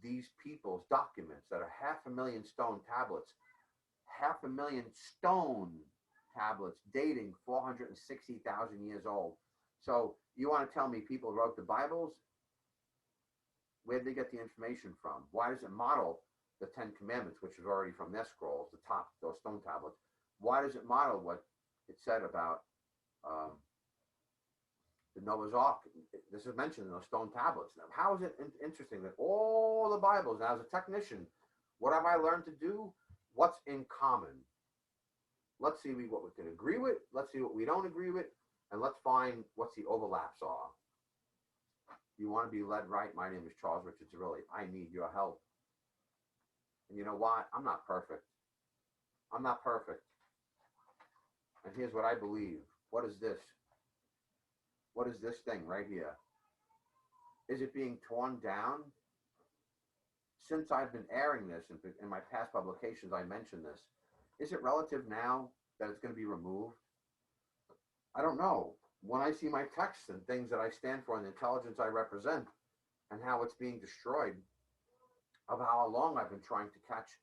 these people's documents that are 500,000 stone tablets, 500,000 stone tablets dating 460,000 years old. So you want to tell me people wrote the Bibles? Where did they get the information from? Why does it model the 10 Commandments, which is already from their scrolls, the top, those stone tablets? Why does it model what it said about the Noah's Ark? This is mentioned in those stone tablets. Now, how is it interesting that all the Bibles, now as a technician, what have I learned to do? What's in common? Let's see what we can agree with. Let's see what we don't agree with. And let's find what the overlaps are. You want to be led right? My name is Charles Richard Zerilli. I need your help. And you know what? I'm not perfect. I'm not perfect. And here's what I believe. What is this? What is this thing right here? Is it being torn down? Since I've been airing this in my past publications, I mentioned this. Is it relative now that it's going to be removed? I don't know. When I see my texts and things that I stand for and the intelligence I represent and how it's being destroyed, of how long I've been trying to catch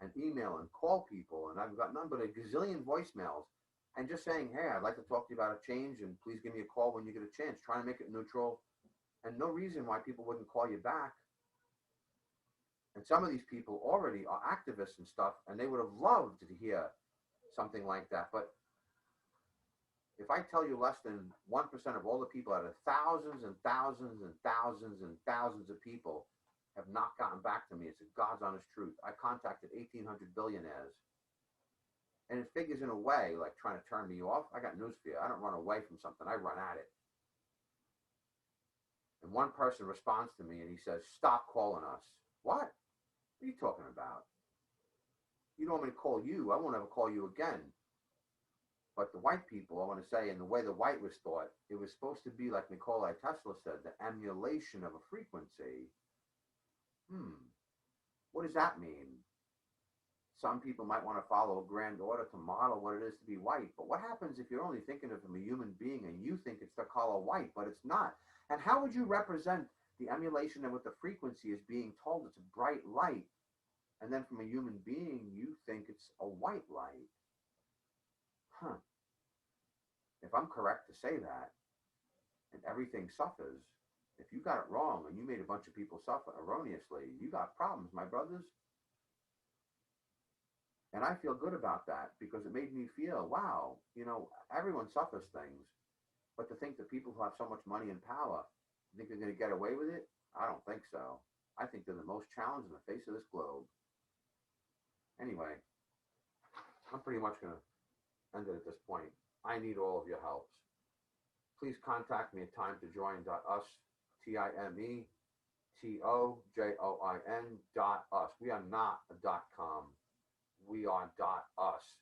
and email and call people, and I've got none but a gazillion voicemails, and just saying, hey, I'd like to talk to you about a change, and please give me a call when you get a chance, trying to make it neutral, and no reason why people wouldn't call you back. And some of these people already are activists and stuff, and they would have loved to hear something like that. But if I tell you less than 1% of all the people out of thousands and thousands and thousands and thousands of people have not gotten back to me, it's a God's honest truth. I contacted 1,800 billionaires. And it figures in a way like trying to turn me off. I got news for you. I don't run away from something. I run at it. And one person responds to me and he says, stop calling us. What? What are you talking about? You don't want me to call you. I won't ever call you again. But the white people, I want to say, in the way the white was thought, it was supposed to be like Nikola Tesla said, the emulation of a frequency. What does that mean? Some people might want to follow a grand order to model what it is to be white. But what happens if you're only thinking of from a human being and you think it's the color white, but it's not? And how would you represent the emulation of what the frequency is being told? It's a bright light. And then from a human being, you think it's a white light. If I'm correct to say that, and everything suffers, if you got it wrong and you made a bunch of people suffer erroneously, you got problems, my brothers. And I feel good about that because it made me feel, wow, you know, everyone suffers things. But to think that people who have so much money and power think they're going to get away with it, I don't think so. I think they're the most challenged in the face of this globe. Anyway, I'm pretty much going to end it at this point. I need all of your helps. Please contact me at timetojoin.us, TIMETOJOIN.us. We are not a .com. We are .us.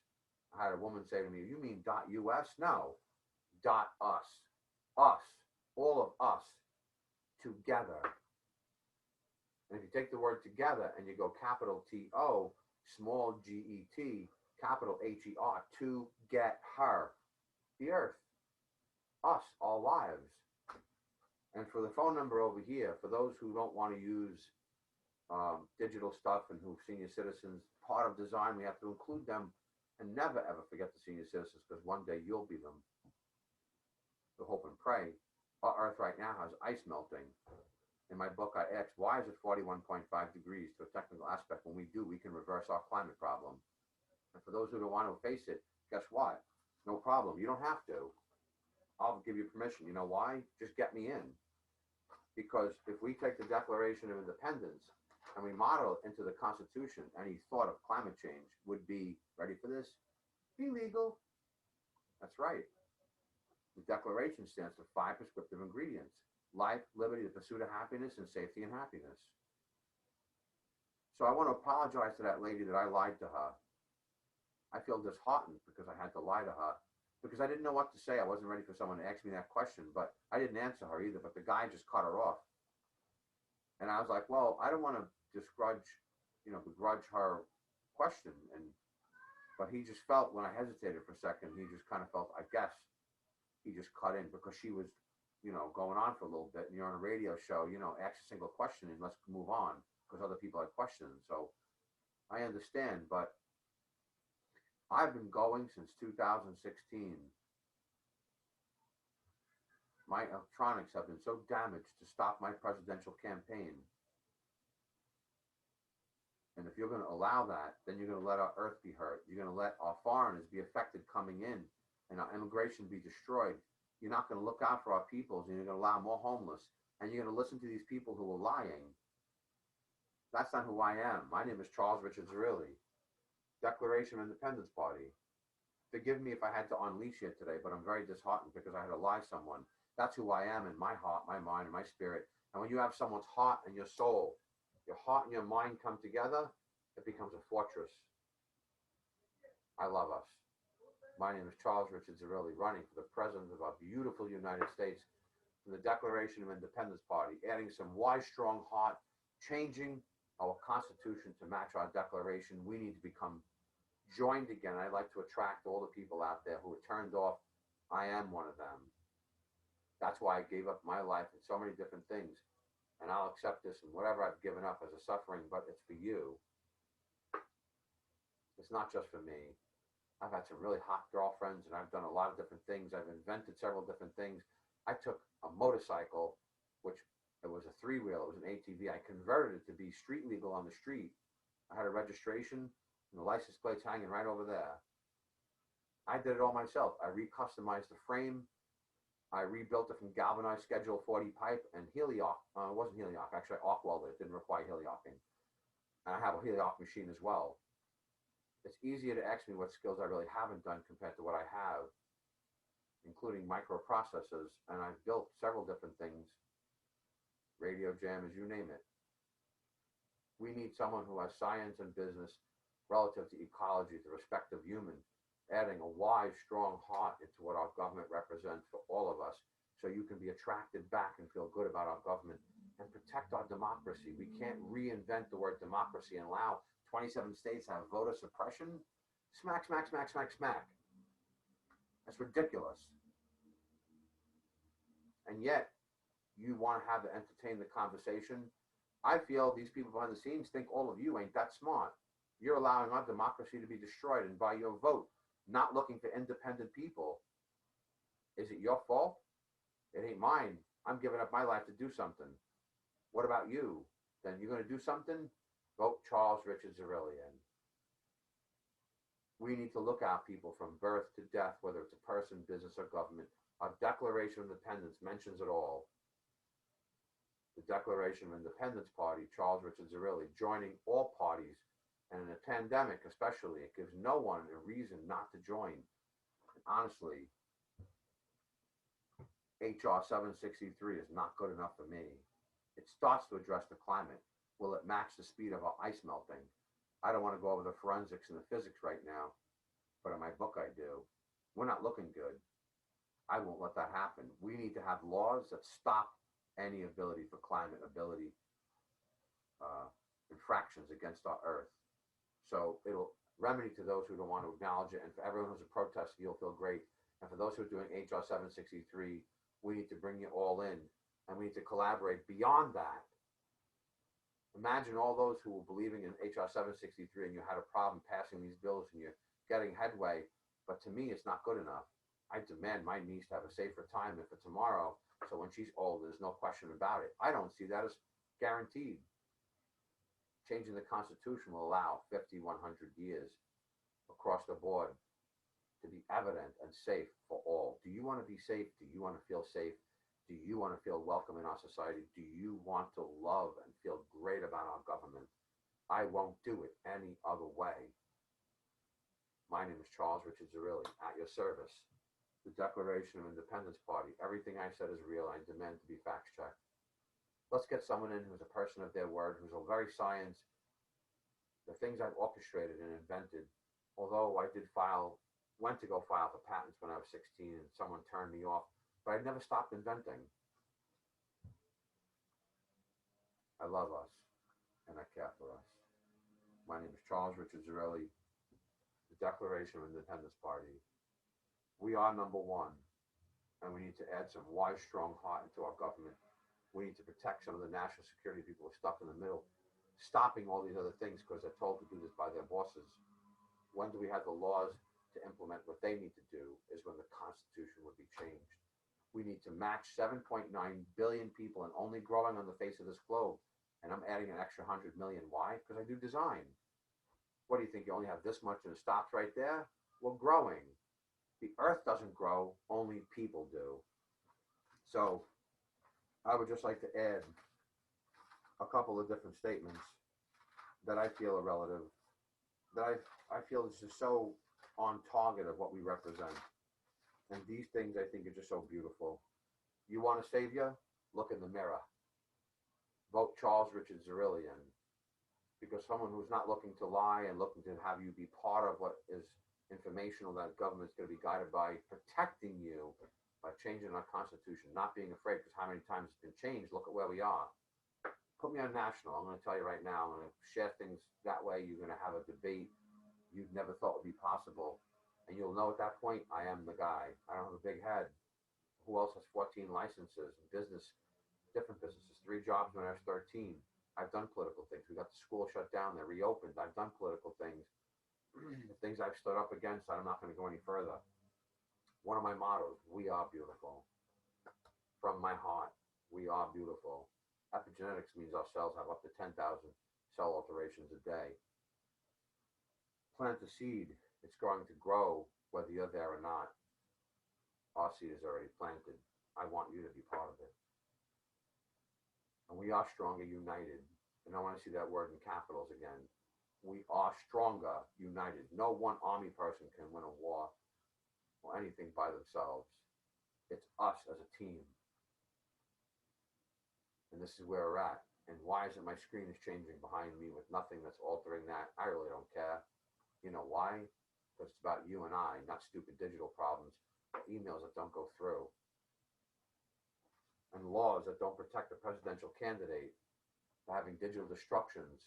I had a woman say to me, you mean .us? No, .us. Us. All of us. Together. And if you take the word together and you go capital T-O, small G-E-T, capital H-E-R, to get her. The earth. Us, our lives. And for the phone number over here, for those who don't want to use digital stuff and who senior citizens, part of design, we have to include them and never ever forget the senior citizens because one day you'll be them. So hope and pray. Our earth right now has ice melting. In my book, I asked, why is it 41.5 degrees to a technical aspect? When we do, we can reverse our climate problem. And for those who don't want to face it, guess what? No problem. You don't have to. I'll give you permission. You know why? Just get me in. Because if we take the Declaration of Independence and we model it into the Constitution, any thought of climate change would be, ready for this, be legal. That's right. The Declaration stands for 5 prescriptive ingredients: life, liberty, the pursuit of happiness, and safety and happiness. So I want to apologize to that lady that I lied to her. I feel disheartened because I had to lie to her, because I didn't know what to say. I wasn't ready for someone to ask me that question, but I didn't answer her either, but the guy just cut her off. And I was like, well, I don't want to begrudge her question. But he just felt, when I hesitated for a second, he just kind of felt, I guess, he just cut in because she was, going on for a little bit, and you're on a radio show, ask a single question and let's move on because other people had questions. So I understand, but I've been going since 2016. My electronics have been so damaged to stop my presidential campaign. And if you're going to allow that, then you're going to let our earth be hurt. You're going to let our foreigners be affected coming in and our immigration be destroyed. You're not going to look out for our peoples, and you're going to allow more homeless. And you're going to listen to these people who are lying. That's not who I am. My name is Charles Richard Zerilli, Declaration of Independence Party. Forgive me if I had to unleash you today, but I'm very disheartened because I had to lie to someone. That's who I am in my heart, my mind, and my spirit. And when you have someone's heart and your soul, your heart and your mind come together, it becomes a fortress. I love us. My name is Charles Richard Zerilli, running for the President of our beautiful United States from the Declaration of Independence Party, adding some wise, strong heart, changing our Constitution to match our Declaration. We need to become joined again. I'd like to attract all the people out there who are turned off. I am one of them. That's why I gave up my life in so many different things. And I'll accept this and whatever I've given up as a suffering, but it's for you. It's not just for me. I've had some really hot girlfriends, and I've done a lot of different things. I've invented several different things. I took a motorcycle, which it was a three-wheel, it was an ATV. I converted it to be street legal on the street. I had a registration and the license plates hanging right over there. I did it all myself. I recustomized the frame. I rebuilt it from galvanized Schedule 40 pipe and helioc. It wasn't helioc, actually I arc welded it. Didn't require heliocing. And I have a helioc machine as well. It's easier to ask me what skills I really haven't done compared to what I have, including microprocessors. And I've built several different things. Radio jammers, you name it. We need someone who has science and business relative to ecology, the respect of human, adding a wise, strong heart into what our government represents for all of us, so you can be attracted back and feel good about our government and protect our democracy. We can't reinvent the word democracy and allow 27 states to have voter suppression. Smack, smack, smack, smack, smack. That's ridiculous. And yet, you want to have to entertain the conversation. I feel these people behind the scenes think all of you ain't that smart. You're allowing our democracy to be destroyed, and by your vote, not looking for independent people. Is it your fault? It ain't mine. I'm giving up my life to do something. What about you? Then you're going to do something? Vote Charles Richard Zerilli in. We need to look out people from birth to death, whether it's a person, business, or government. Our Declaration of Independence mentions it all. The Declaration of Independence Party, Charles Richard Zerilli, joining all parties. And in a pandemic especially, it gives no one a reason not to join. And honestly, HR 763 is not good enough for me. It starts to address the climate. Will it match the speed of our ice melting? I don't want to go over the forensics and the physics right now, but in my book I do. We're not looking good. I won't let that happen. We need to have laws that stop any ability for climate infractions against our earth. So it'll remedy to those who don't want to acknowledge it, and for everyone who's a protester, you'll feel great. And for those who are doing HR 763, we need to bring you all in, and we need to collaborate beyond that. Imagine all those who were believing in HR 763 and you had a problem passing these bills and you're getting headway, but to me it's not good enough. I demand my niece to have a safe retirement for tomorrow, so when she's old, there's no question about it. I don't see that as guaranteed. Changing the Constitution will allow 50, 100 years across the board to be evident and safe for all. Do you want to be safe? Do you want to feel safe? Do you want to feel welcome in our society? Do you want to love and feel great about our government? I won't do it any other way. My name is Charles Richard Zerilli, at your service. The Declaration of Independence Party. Everything I said is real. I demand to be fact checked. Let's get someone in who's a person of their word, who's a very science. The things I've orchestrated and invented, although I went to go file for patents when I was 16 and someone turned me off, but I never stopped inventing. I love us and I care for us. My name is Charles Richard Zerilli, the Declaration of Independence Party. We are number one, and we need to add some wise, strong heart into our government. We need to protect some of the national security people who are stuck in the middle, stopping all these other things because they're told to do this by their bosses. When do we have the laws to implement what they need to do is when the Constitution would be changed. We need to match 7.9 billion people and only growing on the face of this globe. And I'm adding an extra 100 million. Why? Because I do design. What do you think? You only have this much and it stops right there? We're growing. The earth doesn't grow, only people do. So I would just like to add a couple of different statements that I feel are relative, that I feel is just so on target of what we represent. And these things I think are just so beautiful. You want a savior? Look in the mirror. Vote Charles Richard Zerilli in. Because someone who's not looking to lie and looking to have you be part of what is informational that government's going to be guided by, protecting you by changing our Constitution, not being afraid because how many times it's been changed. Look at where we are. Put me on national. I'm going to tell you right now, I'm going to share things that way. You're going to have a debate you've never thought would be possible. And you'll know at that point, I am the guy. I don't have a big head. Who else has 14 licenses? Business, different businesses, 3 jobs when I was 13. I've done political things. We got the school shut down. They're reopened. I've done political things. The things I've stood up against, I'm not going to go any further. One of my mottos, we are beautiful. From my heart, we are beautiful. Epigenetics means our cells have up to 10,000 cell alterations a day. Plant a seed. It's going to grow whether you're there or not. Our seed is already planted. I want you to be part of it. And we are stronger united. And I want to see that word in capitals again. We are stronger united. No one army person can win a war or anything by themselves. It's us as a team. And this is where we're at. And why is it my screen is changing behind me with nothing that's altering that? I really don't care. You know why? Because it's about you and I, not stupid digital problems, or emails that don't go through, and laws that don't protect the presidential candidate, having digital destructions,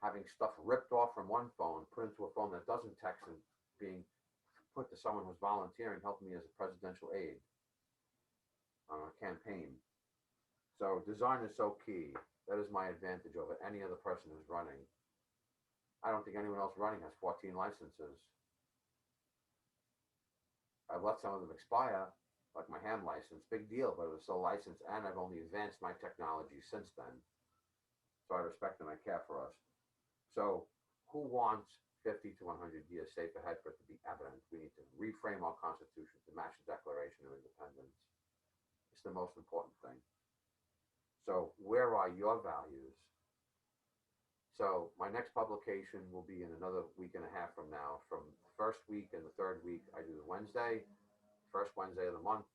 having stuff ripped off from one phone, put into a phone that doesn't text and being put to someone who's volunteering, helping me as a presidential aide on a campaign. So design is so key. That is my advantage over any other person who's running. I don't think anyone else running has 14 licenses. I've let some of them expire, like my ham license, big deal, but it was still licensed, and I've only advanced my technology since then. So I respect and I care for us. So who wants 50 to 100 years safe ahead for it to be evident? We need to reframe our Constitution to match the Declaration of Independence. It's the most important thing. So where are your values? So my next publication will be in another week and a half from now. From the first week and the third week, I do the Wednesday, first Wednesday of the month,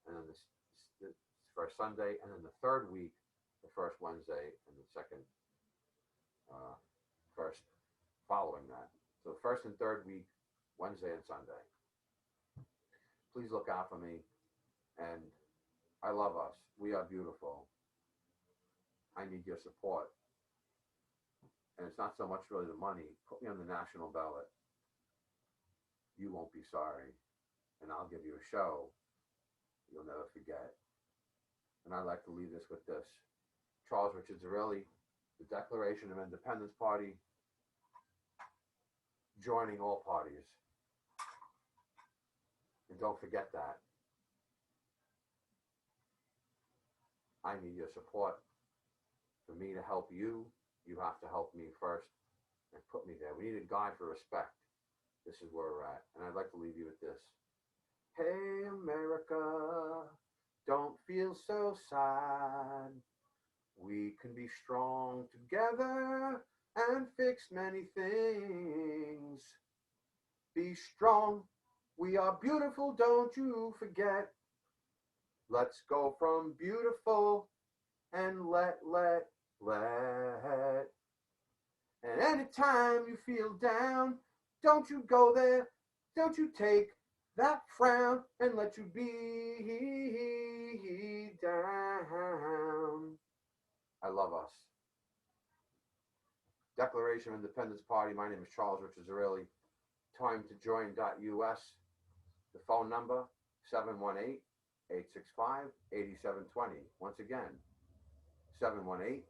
and then the first Sunday, and then the third week, the first Wednesday, and the second, first following that. So the first and third week, Wednesday and Sunday. Please look out for me, and I love us. We are beautiful. I need your support. And it's not so much really the money. Put me on the national ballot. You won't be sorry. And I'll give you a show you'll never forget. And I'd like to leave this with this. Charles Richard Zerilli, the Declaration of Independence Party, joining all parties. And don't forget that. I need your support. For me to help you, you have to help me first and put me there. We need a guide for respect. This is where we're at. And I'd like to leave you with this. Hey, America, Don't feel so sad. We can be strong together and fix many things. Be strong. We are beautiful, don't you forget. Let's go from beautiful and let. And anytime you feel down, don't you go there. Don't you take that frown and let you be down. I love us. Declaration of Independence Party. My name is Charles Richard Zarelli. Time to join.us. The phone number 718-865-8720. Once again, 718-865-8720.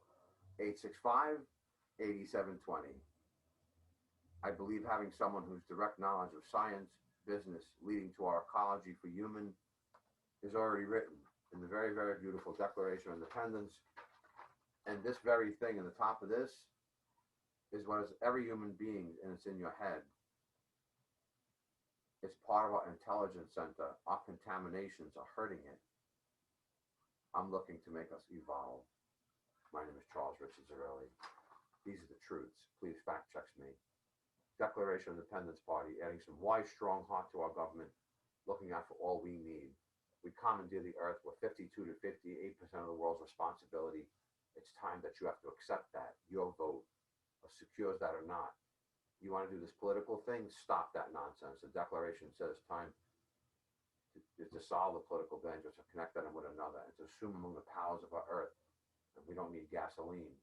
I believe having someone whose direct knowledge of science, business, leading to our ecology for human is already written in the very, very beautiful Declaration of Independence. And this very thing in the top of this is what is every human being, and it's in your head. It's part of our intelligence center. Our contaminations are hurting it. I'm looking to make us evolve. My name is Charles Richard Zarelli. These are the truths. Please fact check me. Declaration of Independence Party, adding some wise, strong heart to our government, looking out for all we need. We commandeer the earth. We're 52 to 58% of the world's responsibility. It's time that you have to accept that. Your vote secures that or not. You want to do this political thing? Stop that nonsense. The Declaration says it's time to solve the political dangers, to connect them with another, and to assume among the powers of our earth that we don't need gasoline.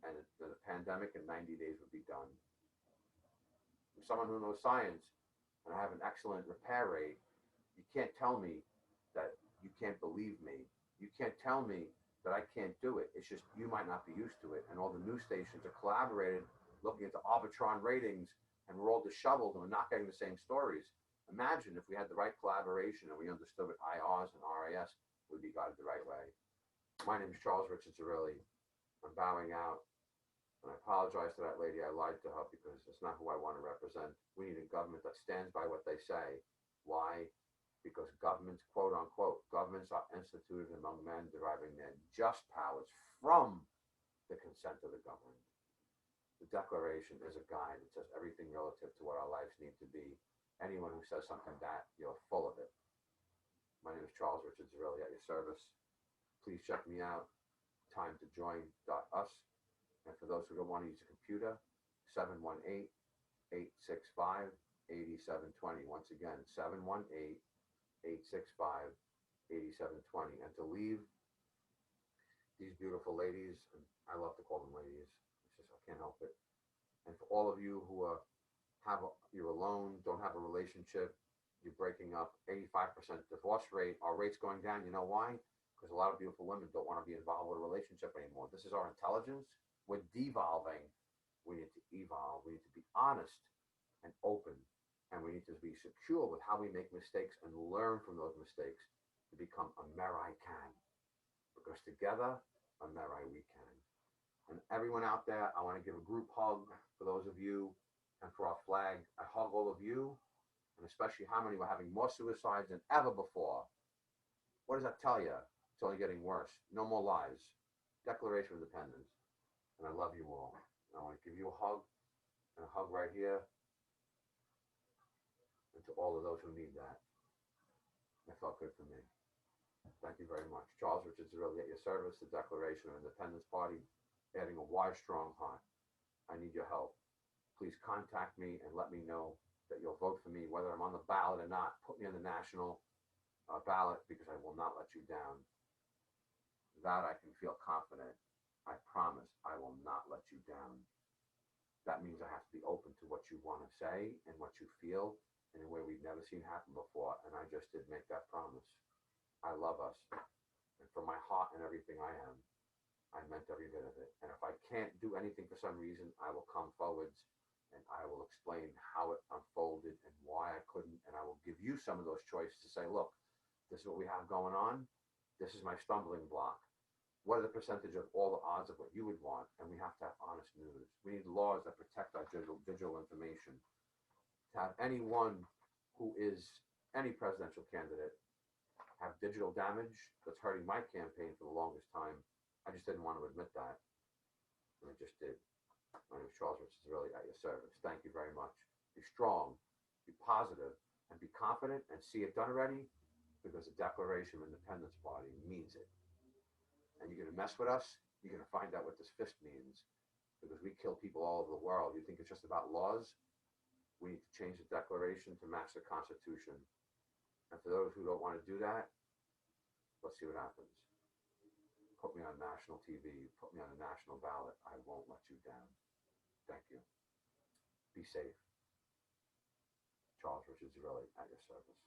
And the pandemic in 90 days would be done. I'm someone who knows science, and I have an excellent repair rate. You can't tell me that you can't believe me. You can't tell me that I can't do it. It's just you might not be used to it. And all the news stations are collaborated, looking at the Arbitron ratings, and we're all disheveled and we're not getting the same stories. Imagine if we had the right collaboration and we understood what IRs and RAS would be guided the right way. My name is Charles Richard Zarelli. I'm bowing out. And I apologize to that lady. I lied to her because it's not who I want to represent. We need a government that stands by what they say. Why? Because governments, quote unquote, governments are instituted among men deriving their just powers from the consent of the governed. The Declaration is a guide. It says everything relative to what our lives need to be. Anyone who says something that, you're full of it. My name is Charles Richard Zarelli at your service. Please check me out. Time to join.us. And for those who don't want to use a computer, 718-865-8720. Once again, 718-865-8720. And to leave these beautiful ladies, and I love to call them ladies, it's just I can't help it. And for all of you who you're alone, don't have a relationship, you're breaking up, 85% divorce rate, our rate's going down. You know why? Because a lot of beautiful women don't want to be involved with a relationship anymore. This is our intelligence. We're devolving. We need to evolve. We need to be honest and open. And we need to be secure with how we make mistakes and learn from those mistakes to become American. Because together, American we can. And everyone out there, I want to give a group hug for those of you and for our flag. I hug all of you, and especially how many were having more suicides than ever before. What does that tell you? It's only getting worse. No more lies. Declaration of Independence. And I love you all. And I want to give you a hug, and a hug right here, and to all of those who need that. It felt good for me. Thank you very much. Charles Richard Zarelli at your service, the Declaration of Independence Party, adding a wise, strong heart. I need your help. Please contact me and let me know that you'll vote for me, whether I'm on the ballot or not. Put me on the national ballot, because I will not let you down. That I can feel confident. I promise I will not let you down. That means I have to be open to what you want to say and what you feel in a way we've never seen happen before. And I just did make that promise. I love us. And from my heart and everything I am, I meant every bit of it. And if I can't do anything for some reason, I will come forwards and I will explain how it unfolded and why I couldn't. And I will give you some of those choices to say, look, this is what we have going on. This is my stumbling block. What are the percentage of all the odds of what you would want? And we have to have honest news. We need laws that protect our digital information. To have anyone who is any presidential candidate have digital damage that's hurting my campaign for the longest time. I just didn't want to admit that, and I just did. My name is Charles, which is really at your service. Thank you very much. Be strong, be positive, and be confident, and see it done already, because the Declaration of Independence Party means it. And you're going to mess with us, you're going to find out what this fist means, because we kill people all over the world. You think it's just about laws? We need to change the Declaration to match the Constitution. And for those who don't want to do that, let's see what happens. Put me on national TV, put me on a national ballot. I won't let you down. Thank you. Be safe. Charles Richards, really at your service.